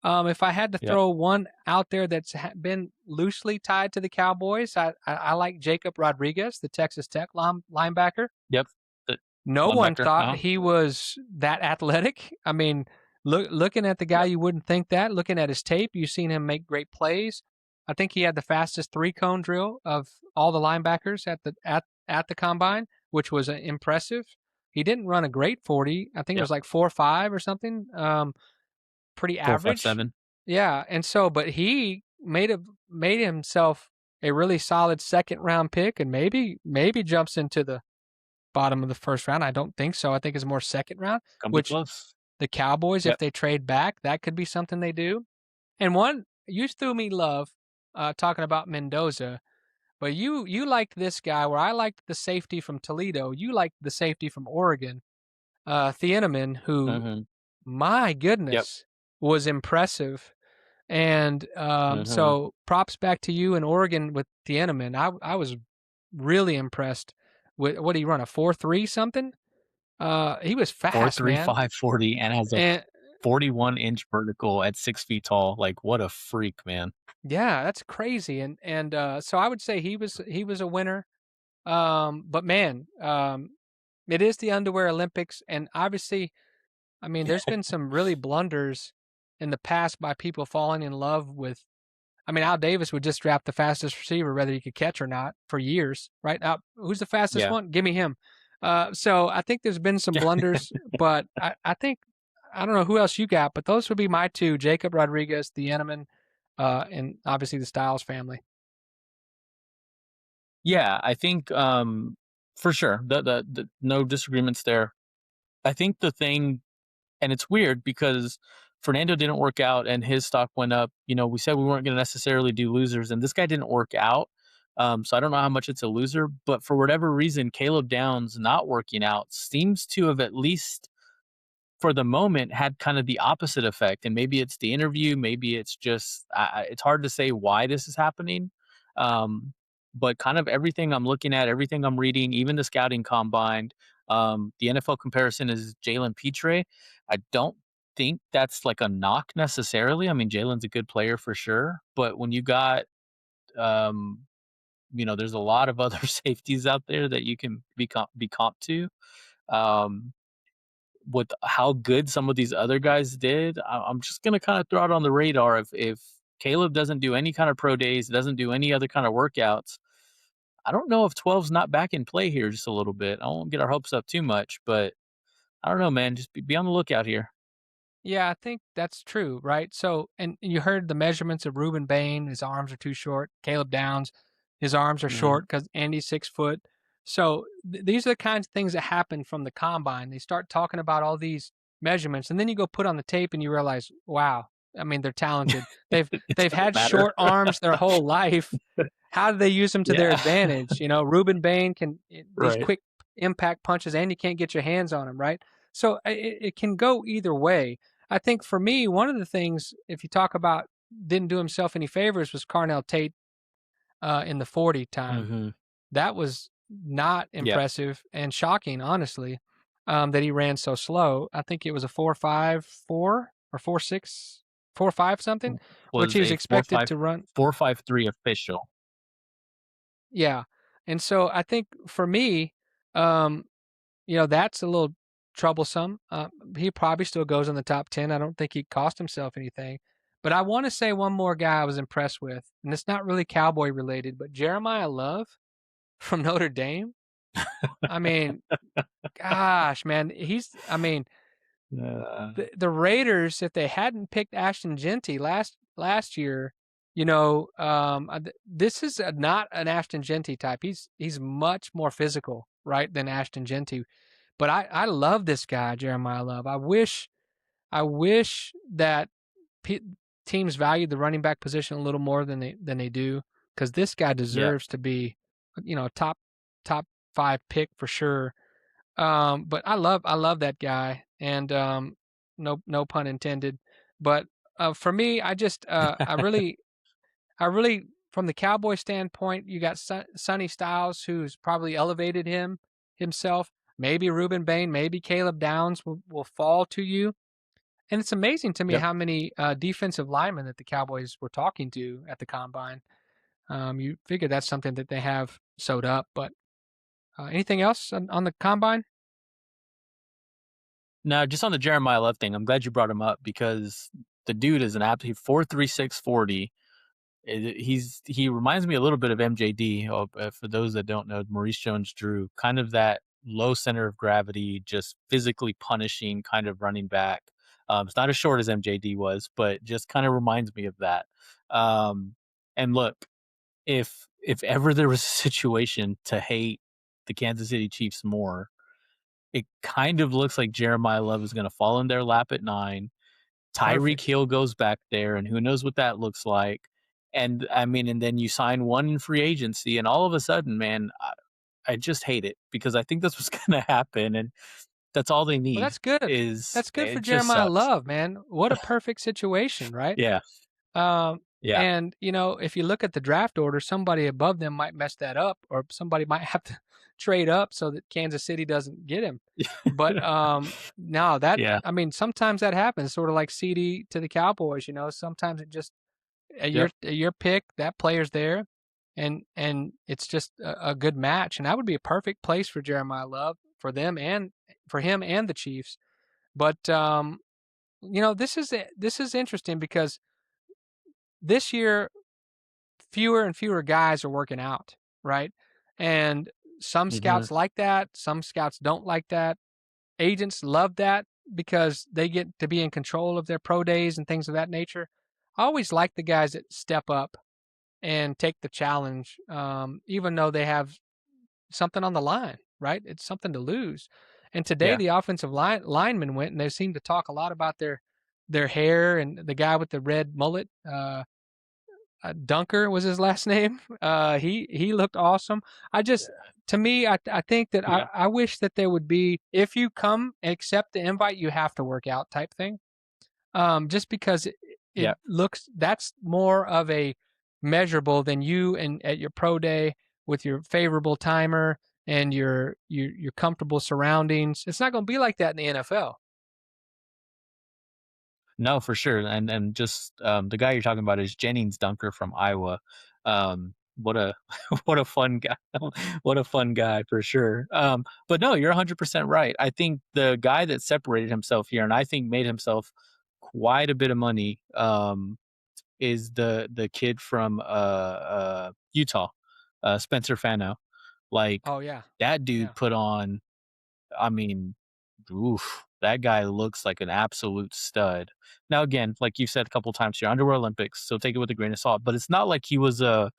A: If I had to
B: Yep.
A: throw one out there that's been loosely tied to the Cowboys, I like Jacob Rodriguez, the Texas Tech linebacker.
B: Yep. The
A: No one
B: linebacker.
A: thought he was that athletic. I mean, looking at the guy,
B: Yep.
A: you wouldn't think that. Looking at his tape, you've seen him make great plays. I think he had the fastest 3-cone drill of all the linebackers at the combine, which was impressive. He didn't run a great 40. I think it
B: Yep.
A: was like 4.5 or something. Pretty average.
B: 4.57.
A: Yeah, and so, but he made himself a really solid second round pick, and maybe jumps into the bottom of the first round. I don't think so. I think it's more second round,
B: Gonna be
A: which
B: close.
A: the Cowboys, if
B: Yep.
A: they trade back, that could be something they do. And one you threw me love talking about Mendoza, but you liked this guy where I liked the safety from Toledo. You liked the safety from Oregon, Thieneman, who
B: Mm-hmm.
A: my
B: Yep.
A: goodness was impressive. And
B: Mm-hmm.
A: so props back to you in Oregon with Thieneman. I was really impressed with what did he run, a 4.3 something? He was fast, man.
B: 4.35 40 and has a
A: And
B: 41-inch vertical at 6 feet tall. Like, what a freak, man.
A: yeah, that's crazy. And so I would say he was a winner. But man, it is the underwear Olympics, and obviously, I mean, there's been some really blunders in the past by people falling in love with. I mean, Al Davis would just draft the fastest receiver, whether he could catch or not, for years, right? Who's the fastest
B: Yeah.
A: one? Give me him. So I think there's been some blunders, but I think I don't know who else you got, but those would be my two: Jacob Rodriguez, the Eneman, and obviously the Styles family.
B: Yeah, I think for sure. The no disagreements there. I think the thing, and it's weird because Fernando didn't work out and his stock went up. We said we weren't going to necessarily do losers, and this guy didn't work out. So I don't know how much it's a loser, but for whatever reason, Caleb Downs not working out seems to have, at least for the moment, had kind of the opposite effect. And maybe it's the interview, maybe it's just it's hard to say why this is happening. Um, but kind of everything I'm looking at, everything I'm reading, even the scouting combined, the NFL comparison is Jalen Petre. I don't think that's like a knock necessarily. I mean, Jalen's a good player for sure, but when you got um, there's a lot of other safeties out there that you can be comp to. Um, with how good some of these other guys did, I'm just gonna kind of throw it on the radar. If Caleb doesn't do any kind of pro days, doesn't do any other kind of workouts, I don't know if 12's not back in play here just a little bit. I won't get our hopes up too much, but I don't know, man. Just be on the lookout here.
A: Yeah, I think that's true, right? So, and you heard the measurements of Reuben Bain. His arms are too short. Caleb Downs, his arms are
B: Hmm.
A: short because Andy's 6 foot. So these are the kinds of things that happen from the combine. They start talking about all these measurements, and then you go put on the tape and you realize, wow, I mean, they're talented. They've
B: It
A: they've
B: doesn't
A: had
B: matter.
A: short arms their whole life. How do they use them to their
B: Yeah.
A: advantage? Reuben Bain can these
B: Right.
A: quick impact punches, and you can't get your hands on them, right? So it can go either way. I think for me, one of the things, if you talk about didn't do himself any favors, was Carnell Tate in the 40 time.
B: Hmm.
A: That was not
B: Yep.
A: impressive and shocking, honestly, that he ran so slow. I think it was a 4.54 or 4.6, 4.5 something, which
B: Was
A: he was
B: a four
A: expected
B: five
A: to run.
B: 4.53 official.
A: Yeah. And so I think for me, um, that's a little troublesome. He probably still goes in the top 10. I don't think he cost himself anything. But I want to say one more guy I was impressed with, and it's not really Cowboy related, but Jeremiah Love from Notre Dame. I mean, gosh, man, I mean,
B: Uh,
A: the Raiders, if they hadn't picked Ashton Genty last year, this is not an Ashton Genty type. He's much more physical, right, than Ashton Genty. But I love this guy, Jeremiah Love. I wish that teams value the running back position a little more than they do, because this guy
B: Yep.
A: deserves to be, top 5 pick for sure. But I love that guy, and no pun intended. But for me, I really, from the Cowboy standpoint, you got Sonny Styles, who's probably elevated himself. Maybe Reuben Bain, maybe Caleb Downs will fall to you. And it's amazing to me
B: Yep.
A: how many defensive linemen that the Cowboys were talking to at the combine. You figure that's something that they have sewed up. But anything else on the combine?
B: Now, just on the Jeremiah Love thing, I'm glad you brought him up because the dude is an absolute 4.36 40. He reminds me a little bit of MJD. For those that don't know, Maurice Jones-Drew, kind of that low center of gravity, just physically punishing kind of running back. It's not as short as MJD was, but just kind of reminds me of that. And look, if ever there was a situation to hate the Kansas City Chiefs more, it kind of looks like Jeremiah Love is going to fall in their lap at 9. Tyreek
A: Perfect.
B: Hill goes back there, and who knows what that looks like. And I mean, and then you sign one in free agency, and all of a sudden, man, I just hate it because I think that's what's going to happen, and that's all they
A: Well,
B: need.
A: that's good.
B: Is
A: That's good for
B: it just
A: Jeremiah
B: sucks?
A: Love, man. What a perfect situation, right?
B: Yeah, yeah,
A: And if you look at the draft order, somebody above them might mess that up, or somebody might have to trade up so that Kansas City doesn't get him. But no,
B: yeah,
A: I mean, sometimes that happens, sort of like CD to the Cowboys. Sometimes it just
B: yep.
A: your pick, that player's there, and it's just a good match, and that would be a perfect place for Jeremiah Love, for them and for him and the Chiefs. But this is interesting because this year fewer and fewer guys are working out, right? And some
B: Hmm.
A: scouts like that, some scouts don't like that. Agents love that because they get to be in control of their pro days and things of that nature. I always like the guys that step up and take the challenge, even though they have something on the line, right? It's something to lose. And today,
B: Yeah,
A: the offensive linemen went, and they seemed to talk a lot about their hair, and the guy with the red mullet. Dunker was his last name. He looked awesome. I just To me, I think that
B: yeah,
A: I wish that there would be, if you come and accept the invite, you have to work out type thing. Just because it
B: yeah.
A: looks, that's more of a measurable than you and at your pro day with your favorable timer and your comfortable surroundings. It's not going to be like that in the NFL.
B: No, for sure. And just the guy you're talking about is Jennings Dunker from Iowa. What a what a fun guy. What a fun guy for sure. But no, you're 100% right. I think the guy that separated himself here and I think made himself quite a bit of money is the kid from Utah, Spencer Fano. Like
A: Oh yeah,
B: that dude
A: yeah,
B: put on, I mean, oof, that guy looks like an absolute stud. Now, again, like you said a couple times here, underwear Olympics, so take it with a grain of salt. But it's not like he was a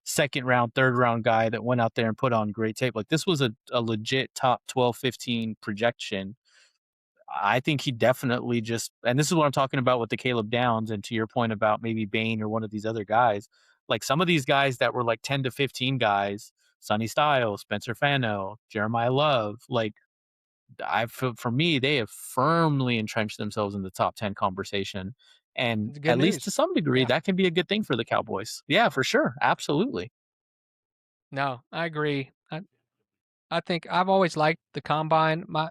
B: second round, third round guy that went out there and put on great tape. Like this was a legit top 12, 15 projection. I think he definitely just, and this is what I'm talking about with the Caleb Downs, and to your point about maybe Bain or one of these other guys, like some of these guys that were like 10 to 15 guys, Sonny Styles, Spencer Fano, Jeremiah Love, like for me, they have firmly entrenched themselves in the top 10 conversation. And
A: it's good
B: at least to
A: news.
B: some degree,
A: Yeah.
B: that can be a good thing for the Cowboys. Yeah, for sure. Absolutely.
A: No, I agree. I think I've always liked the combine. My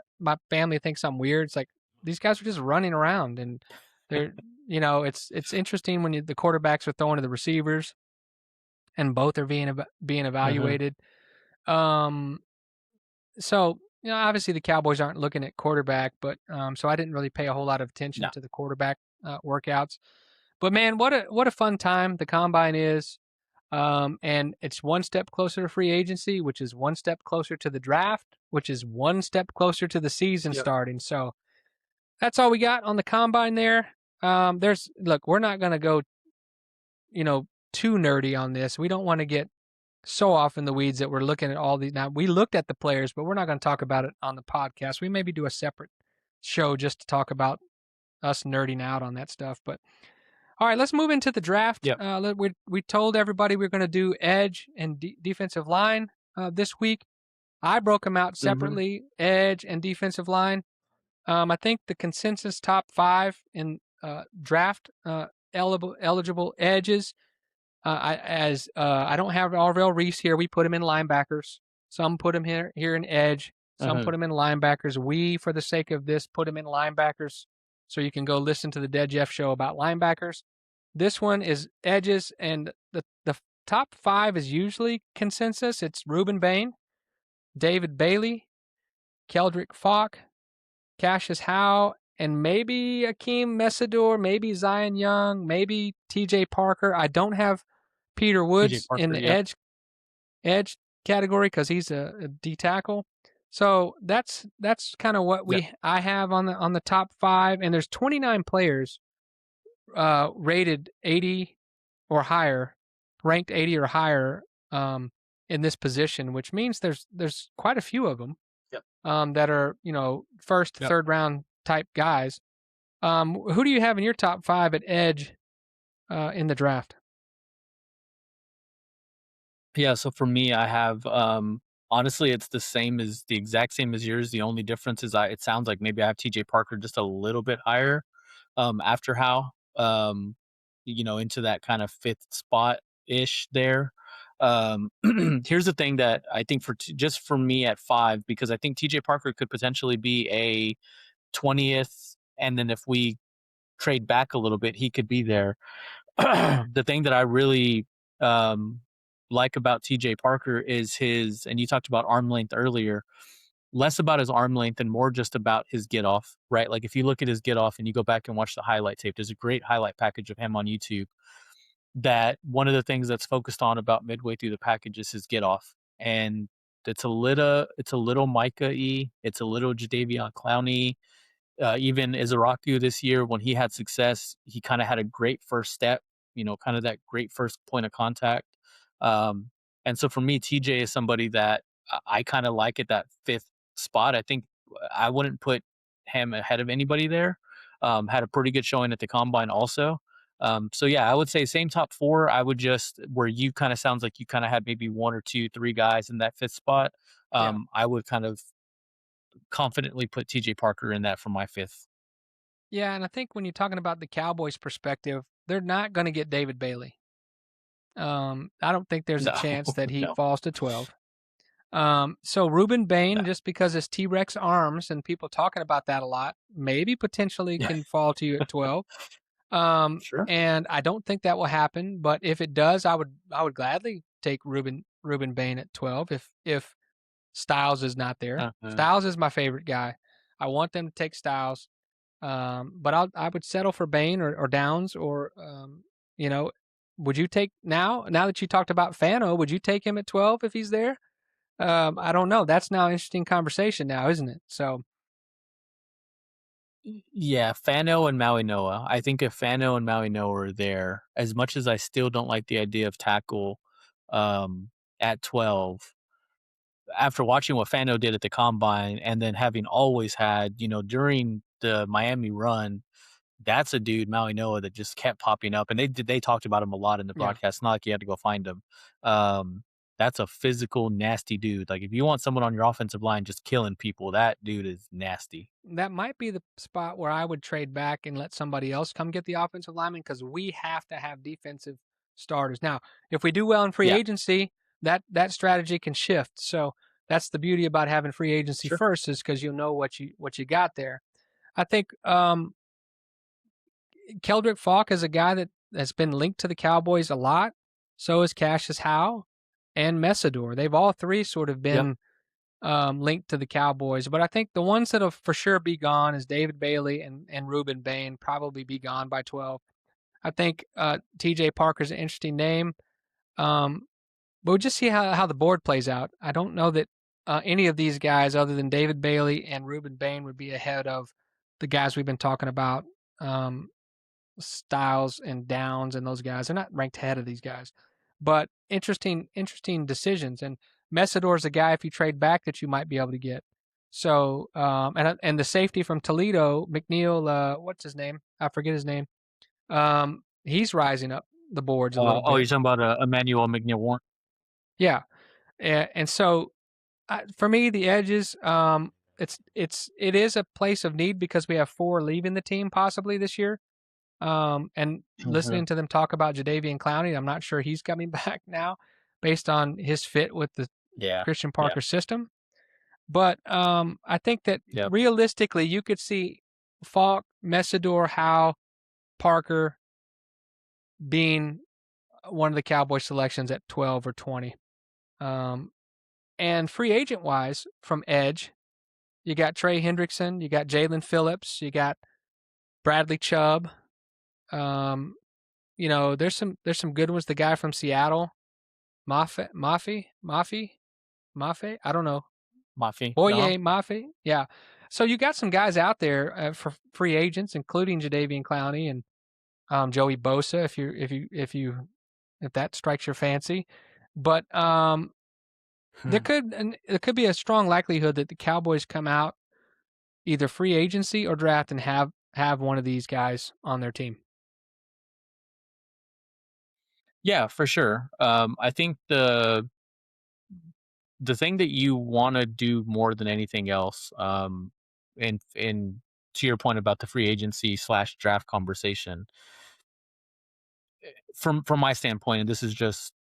A: family thinks I'm weird. It's like these guys are just running around, and they're it's interesting when the quarterbacks are throwing to the receivers and both are being
B: Hmm.
A: evaluated. Um, so obviously the Cowboys aren't looking at quarterback, but so I didn't really pay a whole lot of attention
B: No.
A: to the quarterback workouts. But man, what a fun time the combine is. And it's one step closer to free agency, which is one step closer to the draft, which is one step closer to the season
B: Yep.
A: starting. So that's all we got on the combine there. Look, we're not going to go, too nerdy on this. We don't want to get so off in the weeds that we're looking at all these. Now, we looked at the players, but we're not going to talk about it on the podcast. We maybe do a separate show just to talk about us nerding out on that stuff. But All right, let's move into the draft.
B: Yep.
A: We told everybody we are going to do edge and defensive line this week. I broke them out
B: Mm-hmm.
A: separately, edge and defensive line. I think the consensus top 5 in draft eligible edges. I don't have Arvell Reese here. We put him in linebackers. Some put him here in edge. Some
B: Uh-huh.
A: put him in linebackers. We, for the sake of this, put him in linebackers. So you can go listen to the Dead Jeff show about linebackers. This one is edges, and the top 5 is usually consensus. It's Reuben Bain, David Bailey, Keldrick Falk, Cassius Howe, and maybe Akeem Messidor, maybe Zion Young, maybe TJ Parker. I don't have Peter
B: TJ
A: Woods in
B: Parker.
A: the
B: Yep.
A: edge category because he's a D tackle. So that's kind of what I have on the top 5, and there's 29 players rated 80 or higher, ranked 80 or higher in this position, which means there's quite a few of them that are first, third round type guys. Who do you have in your top 5 at edge in the draft?
B: Yeah, so for me, I have honestly, it's the exact same as yours. The only difference is it sounds like maybe I have TJ Parker just a little bit higher after how into that kind of fifth spot ish there. Here's the thing that I think just for me at 5, because I think TJ Parker could potentially be a 20th, and then if we trade back a little bit, he could be there. The thing that I really like about TJ Parker is and you talked about arm length earlier, less about his arm length and more just about his get off, right? Like if you look at his get off and you go back and watch the highlight tape, there's a great highlight package of him on YouTube that one of the things that's focused on about midway through the package is his get off. And it's a little Micah-y, it's a little Jadeveon Clowney. Even Izaraku this year, when he had success, he kind of had a great first step, kind of that great first point of contact. And so for me, TJ is somebody that I kind of like at that 5th spot. I think I wouldn't put him ahead of anybody there. Had a pretty good showing at the combine also. So yeah, I would say same top 4. I would just, where you kind of sounds like you kind of had maybe 1 or 2, 3 guys in that 5th spot. I would kind of confidently put TJ Parker in that for my 5th.
A: Yeah, and I think when you're talking about the Cowboys' perspective, they're not going to get David Bailey. I don't think there's a chance that he falls to 12. So Reuben Bain, just because his T-Rex arms and people talking about that a lot, maybe potentially can fall to you at 12.
B: Sure.
A: And I don't think that will happen, but if it does, I would gladly take Reuben Bain at 12 if Styles is not there. Styles is my favorite guy. I want them to take Styles. But I would settle for Bain or Downs or would you take now that you talked about Fano, would you take him at 12 if he's there? I don't know. That's now an interesting conversation now, isn't it? So
B: yeah, Fano and Maui Noah. I think if Fano and Maui Noah are there, as much as I still don't like the idea of tackle at 12, after watching what Fano did at the combine and then having always had, during the Miami run, that's a dude, Maui Noah, that just kept popping up. And they talked about him a lot in the broadcast. Not like you had to go find him. That's a physical, nasty dude. Like if you want someone on your offensive line just killing people, that dude is nasty.
A: That might be the spot where I would trade back and let somebody else come get the offensive lineman because we have to have defensive starters. Now, if we do well in free agency, that strategy can shift. So that's the beauty about having free agency first, is because you'll know what you got there. I think Keldrick Falk is a guy that has been linked to the Cowboys a lot. So is Cassius Howe and Messidor. They've all 3 sort of been linked to the Cowboys. But I think the ones that'll for sure be gone is David Bailey and Reuben Bain, probably be gone by 12. I think TJ Parker's an interesting name. But we'll just see how the board plays out. I don't know that any of these guys other than David Bailey and Reuben Bain would be ahead of the guys we've been talking about. Styles and Downs and those guys. They're not ranked ahead of these guys. But interesting decisions. And Messidor's a guy, if you trade back, that you might be able to get. So, and the safety from Toledo, McNeil, what's his name? I forget his name. He's rising up the boards a little
B: Oh, you're
A: bit.
B: talking about Emmanuel McNeil-Warren?
A: Yeah, and so for me, the edges, it is a place of need because we have 4 leaving the team possibly this year. And
B: Mhm.
A: listening to them talk about Jadeveon Clowney, I'm not sure he's coming back now based on his fit with the
B: Yeah.
A: Christian
B: Yeah.
A: Parker system. But I think that
B: Yep.
A: realistically, you could see Falk, Messidor, Howe, Parker being one of the Cowboy selections at 12 or 20. Um, and free agent wise, from edge, you got Trey Hendrickson, you got Jalen Phillips, you got Bradley Chubb. Um, there's some good ones. The guy from Seattle, Mafe. I don't know.
B: Mafi. Uh-huh.
A: Boye Mafe. Yeah. So you got some guys out there for free agents, including Jadeveon Clowney and Joey Bosa, if that strikes your fancy. But there could be a strong likelihood that the Cowboys come out either free agency or draft and have one of these guys on their team.
B: Yeah, for sure. I think the thing that you want to do more than anything else, and to your point about the free agency slash draft conversation, from my standpoint, and this is just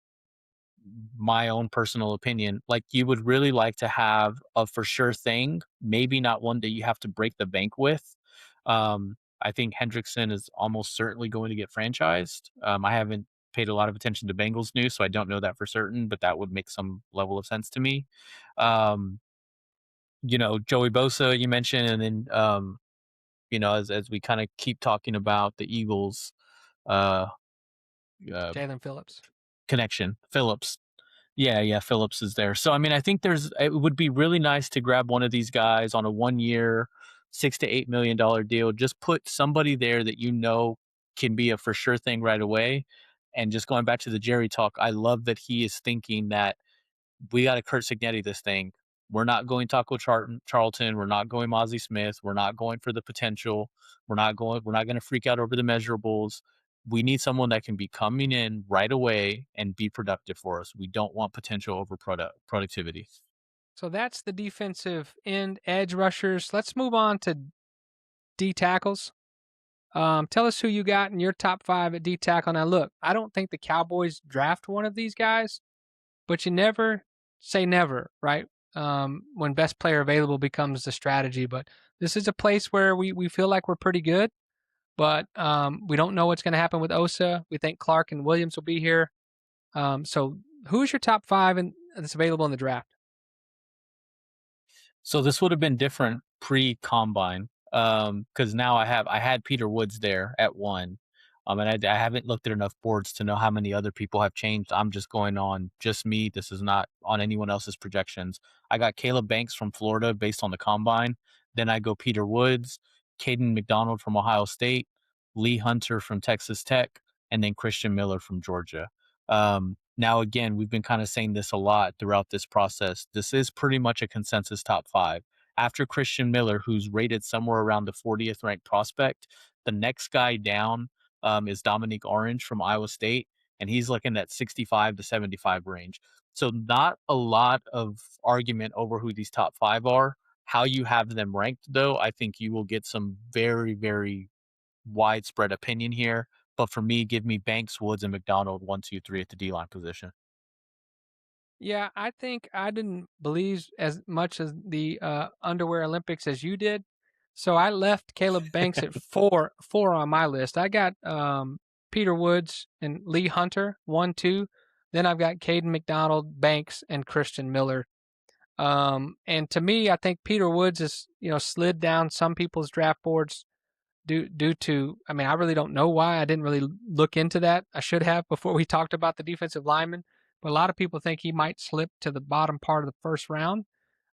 B: my own personal opinion, like you would really like to have a for sure thing, maybe not one that you have to break the bank with. I think Hendrickson is almost certainly going to get franchised. I haven't paid a lot of attention to Bengals news, so I don't know that for certain, but that would make some level of sense to me. Um, Joey Bosa you mentioned, and then as we kind of keep talking about the Eagles uh, uh
A: Jalen Phillips.
B: connection, Phillips. Yeah, yeah, Phillips is there. So I mean, I think it would be really nice to grab one of these guys on a 1 year, $6 to $8 million deal. Just put somebody there that can be a for sure thing right away. And just going back to the Jerry talk, I love that he is thinking that we got to Kurt Signetti this thing. We're not going Charlton. We're not going Mozzie Smith. We're not going for the potential. We're not going to freak out over the measurables. We need someone that can be coming in right away and be productive for us. We don't want potential over productivity.
A: So that's the defensive end edge rushers. Let's move on to D tackles. Tell us who you got in your top 5 at D tackle. Now, look, I don't think the Cowboys draft one of these guys, but you never say never, right? When best player available becomes the strategy. But this is a place where we feel like we're pretty good, but we don't know what's going to happen with Osa. We think Clark and Williams will be here. So who's your top 5 that's available in the draft?
B: So this would have been different pre-combine, because now I had Peter Woods there at 1, and I haven't looked at enough boards to know how many other people have changed. I'm just going on just me. This is not on anyone else's projections. I got Caleb Banks from Florida based on the combine. Then I go Peter Woods, Caden McDonald from Ohio State, Lee Hunter from Texas Tech, and then Christian Miller from Georgia. Now, again, we've been kind of saying this a lot throughout this process. This is pretty much a consensus top 5. After Christian Miller, who's rated somewhere around the 40th ranked prospect, the next guy down is Dominique Orange from Iowa State, and he's looking at 65 to 75 range. So, not a lot of argument over who these top 5 are. How you have them ranked, though, I think you will get some very, very widespread opinion here. But for me, give me Banks, Woods, and McDonald 1, 2, 3 at the D line position.
A: Yeah, I think I didn't believe as much as the underwear Olympics as you did. So I left Caleb Banks at four on my list. I got Peter Woods and Lee Hunter 1, 2. Then I've got Caden McDonald, Banks, and Christian Miller. And to me, I think Peter Woods is slid down some people's draft boards due to. I mean, I really don't know why. I didn't really look into that. I should have before we talked about the defensive lineman. But a lot of people think he might slip to the bottom part of the first round.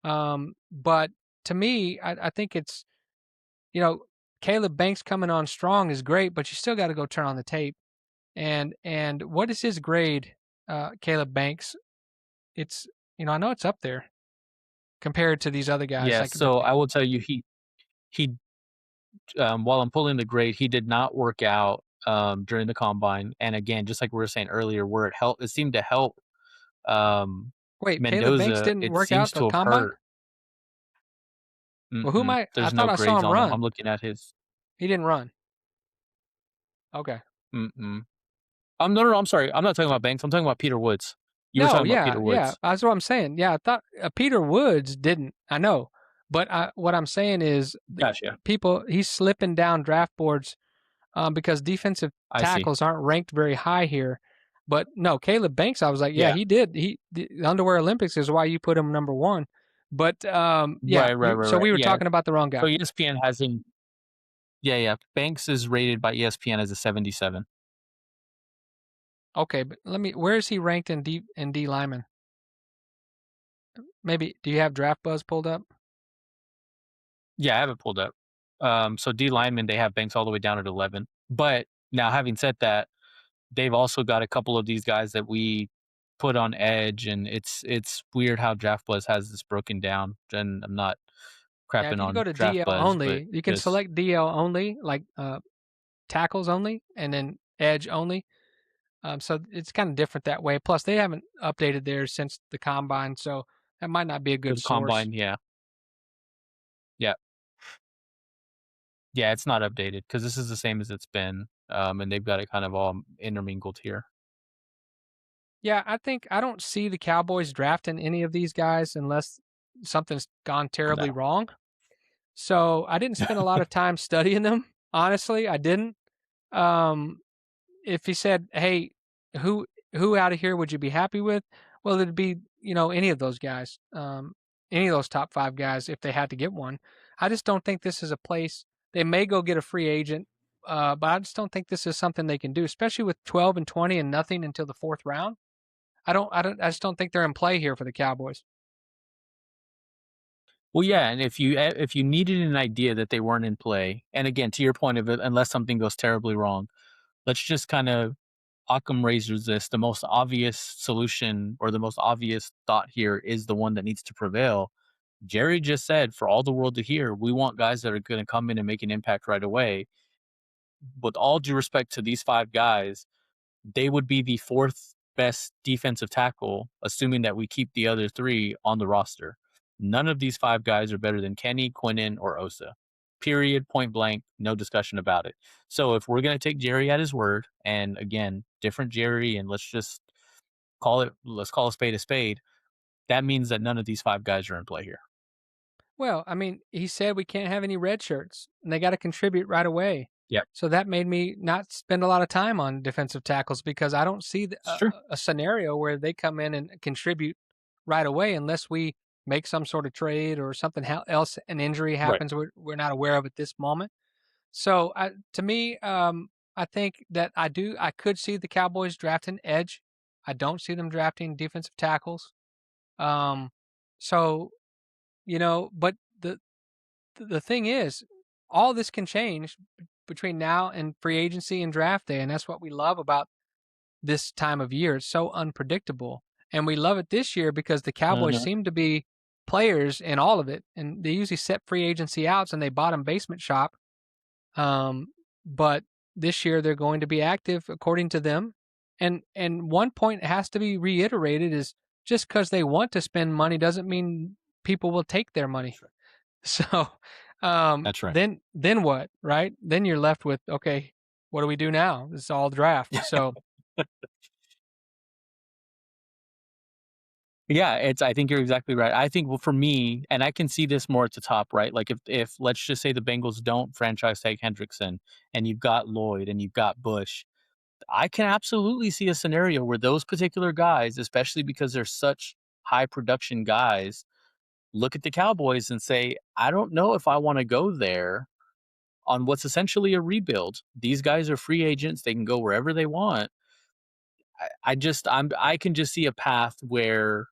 A: But to me, I think it's you know Caleb Banks coming on strong is great, but you still got to go turn on the tape. And what is his grade, Caleb Banks? It's I know it's up there compared to these other guys.
B: Yeah,
A: Like
B: so I will tell you, he while I'm pulling the grade, he did not work out during the combine. And again, just like we were saying earlier, where it seemed to help um,
A: Wait, Caleb Banks
B: Mendoza,
A: didn't
B: it
A: work out
B: seems
A: the
B: to have
A: combine?
B: hurt.
A: Well, who am
B: Mm-mm.
A: I
B: There's
A: thought
B: no
A: I saw
B: grades
A: him
B: on him.
A: run.
B: I'm looking at his.
A: He didn't run. Okay.
B: Mm-mm. No, I'm sorry. I'm not talking about Banks. I'm talking about Peter Woods. You were
A: No,
B: talking about
A: yeah,
B: Peter
A: yeah.
B: Woods.
A: That's what I'm saying. Yeah, I thought Peter Woods didn't. I know, but what I'm saying is
B: Gotcha.
A: people he's slipping down draft boards because defensive
B: I see.
A: tackles aren't ranked very high here. But no, Caleb Banks, I was like, yeah,
B: Yeah.
A: he did. The Underwear Olympics is why you put him number one. But yeah, so
B: Right.
A: we were
B: Yeah.
A: talking about the wrong
B: So
A: guy.
B: ESPN has him. Yeah. Banks is rated by ESPN as a 77.
A: Okay, but where is he ranked in D lineman? Maybe do you have Draft Buzz pulled up?
B: Yeah, I have it pulled up. So D lineman, they have Banks all the way down at 11. But now, having said that, they've also got a couple of these guys that we put on edge, and it's weird how Draft Buzz has this broken down. And I'm not
A: Yeah, if
B: crapping
A: you go
B: on
A: to
B: Draft
A: DL
B: Buzz, but
A: only, you can
B: just
A: select DL only, like tackles only, and then edge only. So it's kind of different that way. Plus, they haven't updated theirs since the combine, so that might not be a
B: for
A: good
B: the
A: source.
B: combine, yeah, yeah, it's not updated because this is the same as it's been, and they've got it kind of all intermingled here.
A: Yeah, I don't see the Cowboys drafting any of these guys unless something's gone terribly
B: No.
A: wrong. So I didn't spend a lot of time studying them. Honestly, I didn't. Um, if he said, "Hey, who who out of here would you be happy with?" Well, it'd be any of those guys, any of those top five guys if they had to get one. I just don't think this is a place they may go get a free agent, but I just don't think this is something they can do, especially with 12 and 20 and nothing until the fourth round. I just don't think they're in play here for the Cowboys.
B: Well, yeah, and if you needed an idea that they weren't in play, and again, to your point of it, unless something goes terribly wrong, let's just kind of Occam razors this. The most obvious solution or the most obvious thought here is the one that needs to prevail. Jerry just said, for all the world to hear, we want guys that are going to come in and make an impact right away. With all due respect to these five guys, they would be the fourth best defensive tackle, assuming that we keep the other three on the roster. None of these five guys are better than Kenny, Quinnen, or Osa. Period, point blank, no discussion about it. So if we're going to take Jerry at his word, and again, different Jerry, and let's call a spade a spade, that means that none of these five guys are in play here.
A: Well, I mean, he said we can't have any red shirts, and they got to contribute right away.
B: Yep,
A: So that made me not spend a lot of time on defensive tackles because I don't see
B: it's true.
A: a scenario where they come in and contribute right away unless we make some sort of trade or something else, an injury
B: Right.
A: happens we're not aware of at this moment. So to me, I think that I could see the Cowboys drafting edge. I don't see them drafting defensive tackles. Um, so but the thing is, all this can change between now and free agency and draft day, and that's what we love about this time of year. It's so unpredictable, and we love it this year because the Cowboys
B: Uh-huh.
A: seem to be players in all of it, and they usually set free agency outs and they bottom basement shop. But this year they're going to be active according to them. And one point has to be reiterated is just because they want to spend money doesn't mean people will take their money.
B: That's right.
A: So
B: That's right.
A: then what, right? Then you're left with, okay, what do we do now? It's all draft. So
B: Yeah, I think you're exactly right. I think, well, for me, and I can see this more at the top, right? Like if let's just say the Bengals don't franchise tag Hendrickson and you've got Lloyd and you've got Bush, I can absolutely see a scenario where those particular guys, especially because they're such high production guys, look at the Cowboys and say, I don't know if I want to go there on what's essentially a rebuild. These guys are free agents, they can go wherever they want. I can just see a path where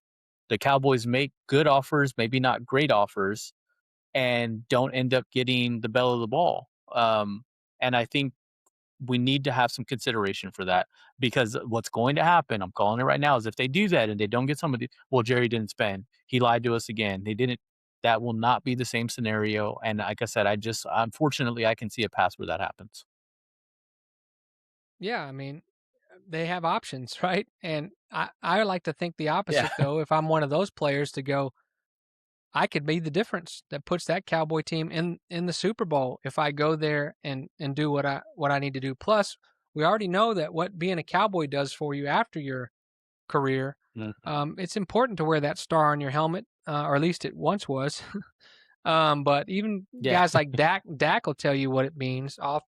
B: the Cowboys make good offers, maybe not great offers, and don't end up getting the bell of the ball. And I think we need to have some consideration for that because what's going to happen, I'm calling it right now, is if they do that and they don't get somebody, well, Jerry didn't spend. He lied to us again. They didn't. That will not be the same scenario. And like I said, unfortunately, I can see a path where that happens.
A: Yeah, I mean, they have options, right? And I like to think the
B: Yeah.
A: opposite, though. If I'm one of those players to go, I could be the difference that puts that Cowboy team in the Super Bowl if I go there and do what I need to do. Plus, we already know that what being a Cowboy does for you after your career.
B: Mhm.
A: It's important to wear that star on your helmet, or at least it once was. But even
B: Yeah.
A: guys like Dak will tell you what it means off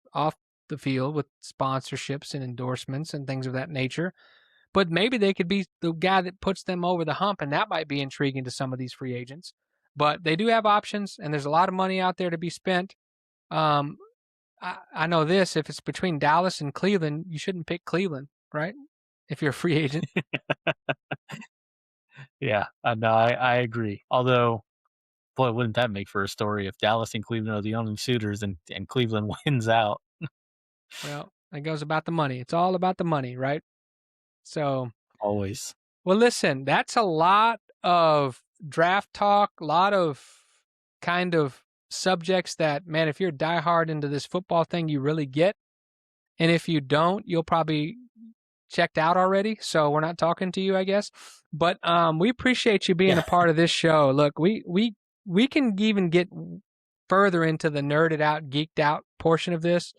A: the field with sponsorships and endorsements and things of that nature. But maybe they could be the guy that puts them over the hump, and that might be intriguing to some of these free agents. But they do have options, and there's a lot of money out there to be spent. Um, I know this: if it's between Dallas and Cleveland, you shouldn't pick Cleveland, right? If you're a free agent.
B: Yeah. No, I agree. Although, boy, wouldn't that make for a story if Dallas and Cleveland are the only suitors and Cleveland wins out
A: Well, it goes about the money. It's all about the money, right? So,
B: always.
A: well, listen, that's a lot of draft talk, a lot of kind of subjects that, man, if you're diehard into this football thing, you really get. And if you don't, you'll probably checked out already. So we're not talking to you, I guess. But we appreciate you being
B: Yeah.
A: a part of this show. Look, we can even get further into the nerded out, geeked out portion of this,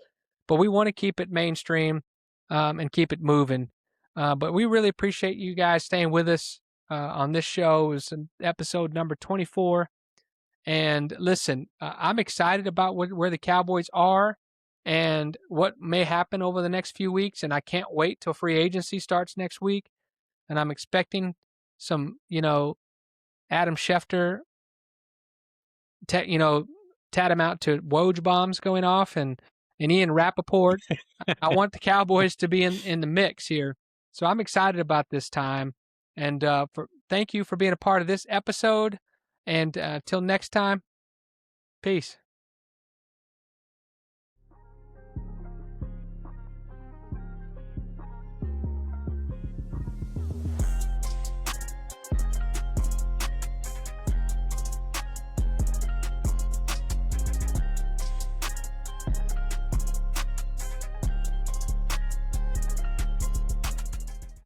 A: but we want to keep it mainstream and keep it moving. But we really appreciate you guys staying with us on this show. It was episode number 24. And listen, I'm excited about where the Cowboys are and what may happen over the next few weeks. And I can't wait till free agency starts next week. And I'm expecting some, Adam Schefter, tantamount to Woj bombs going off and Ian Rappaport. I want the Cowboys to be in the mix here. So I'm excited about this time. And thank you for being a part of this episode. And till next time, peace.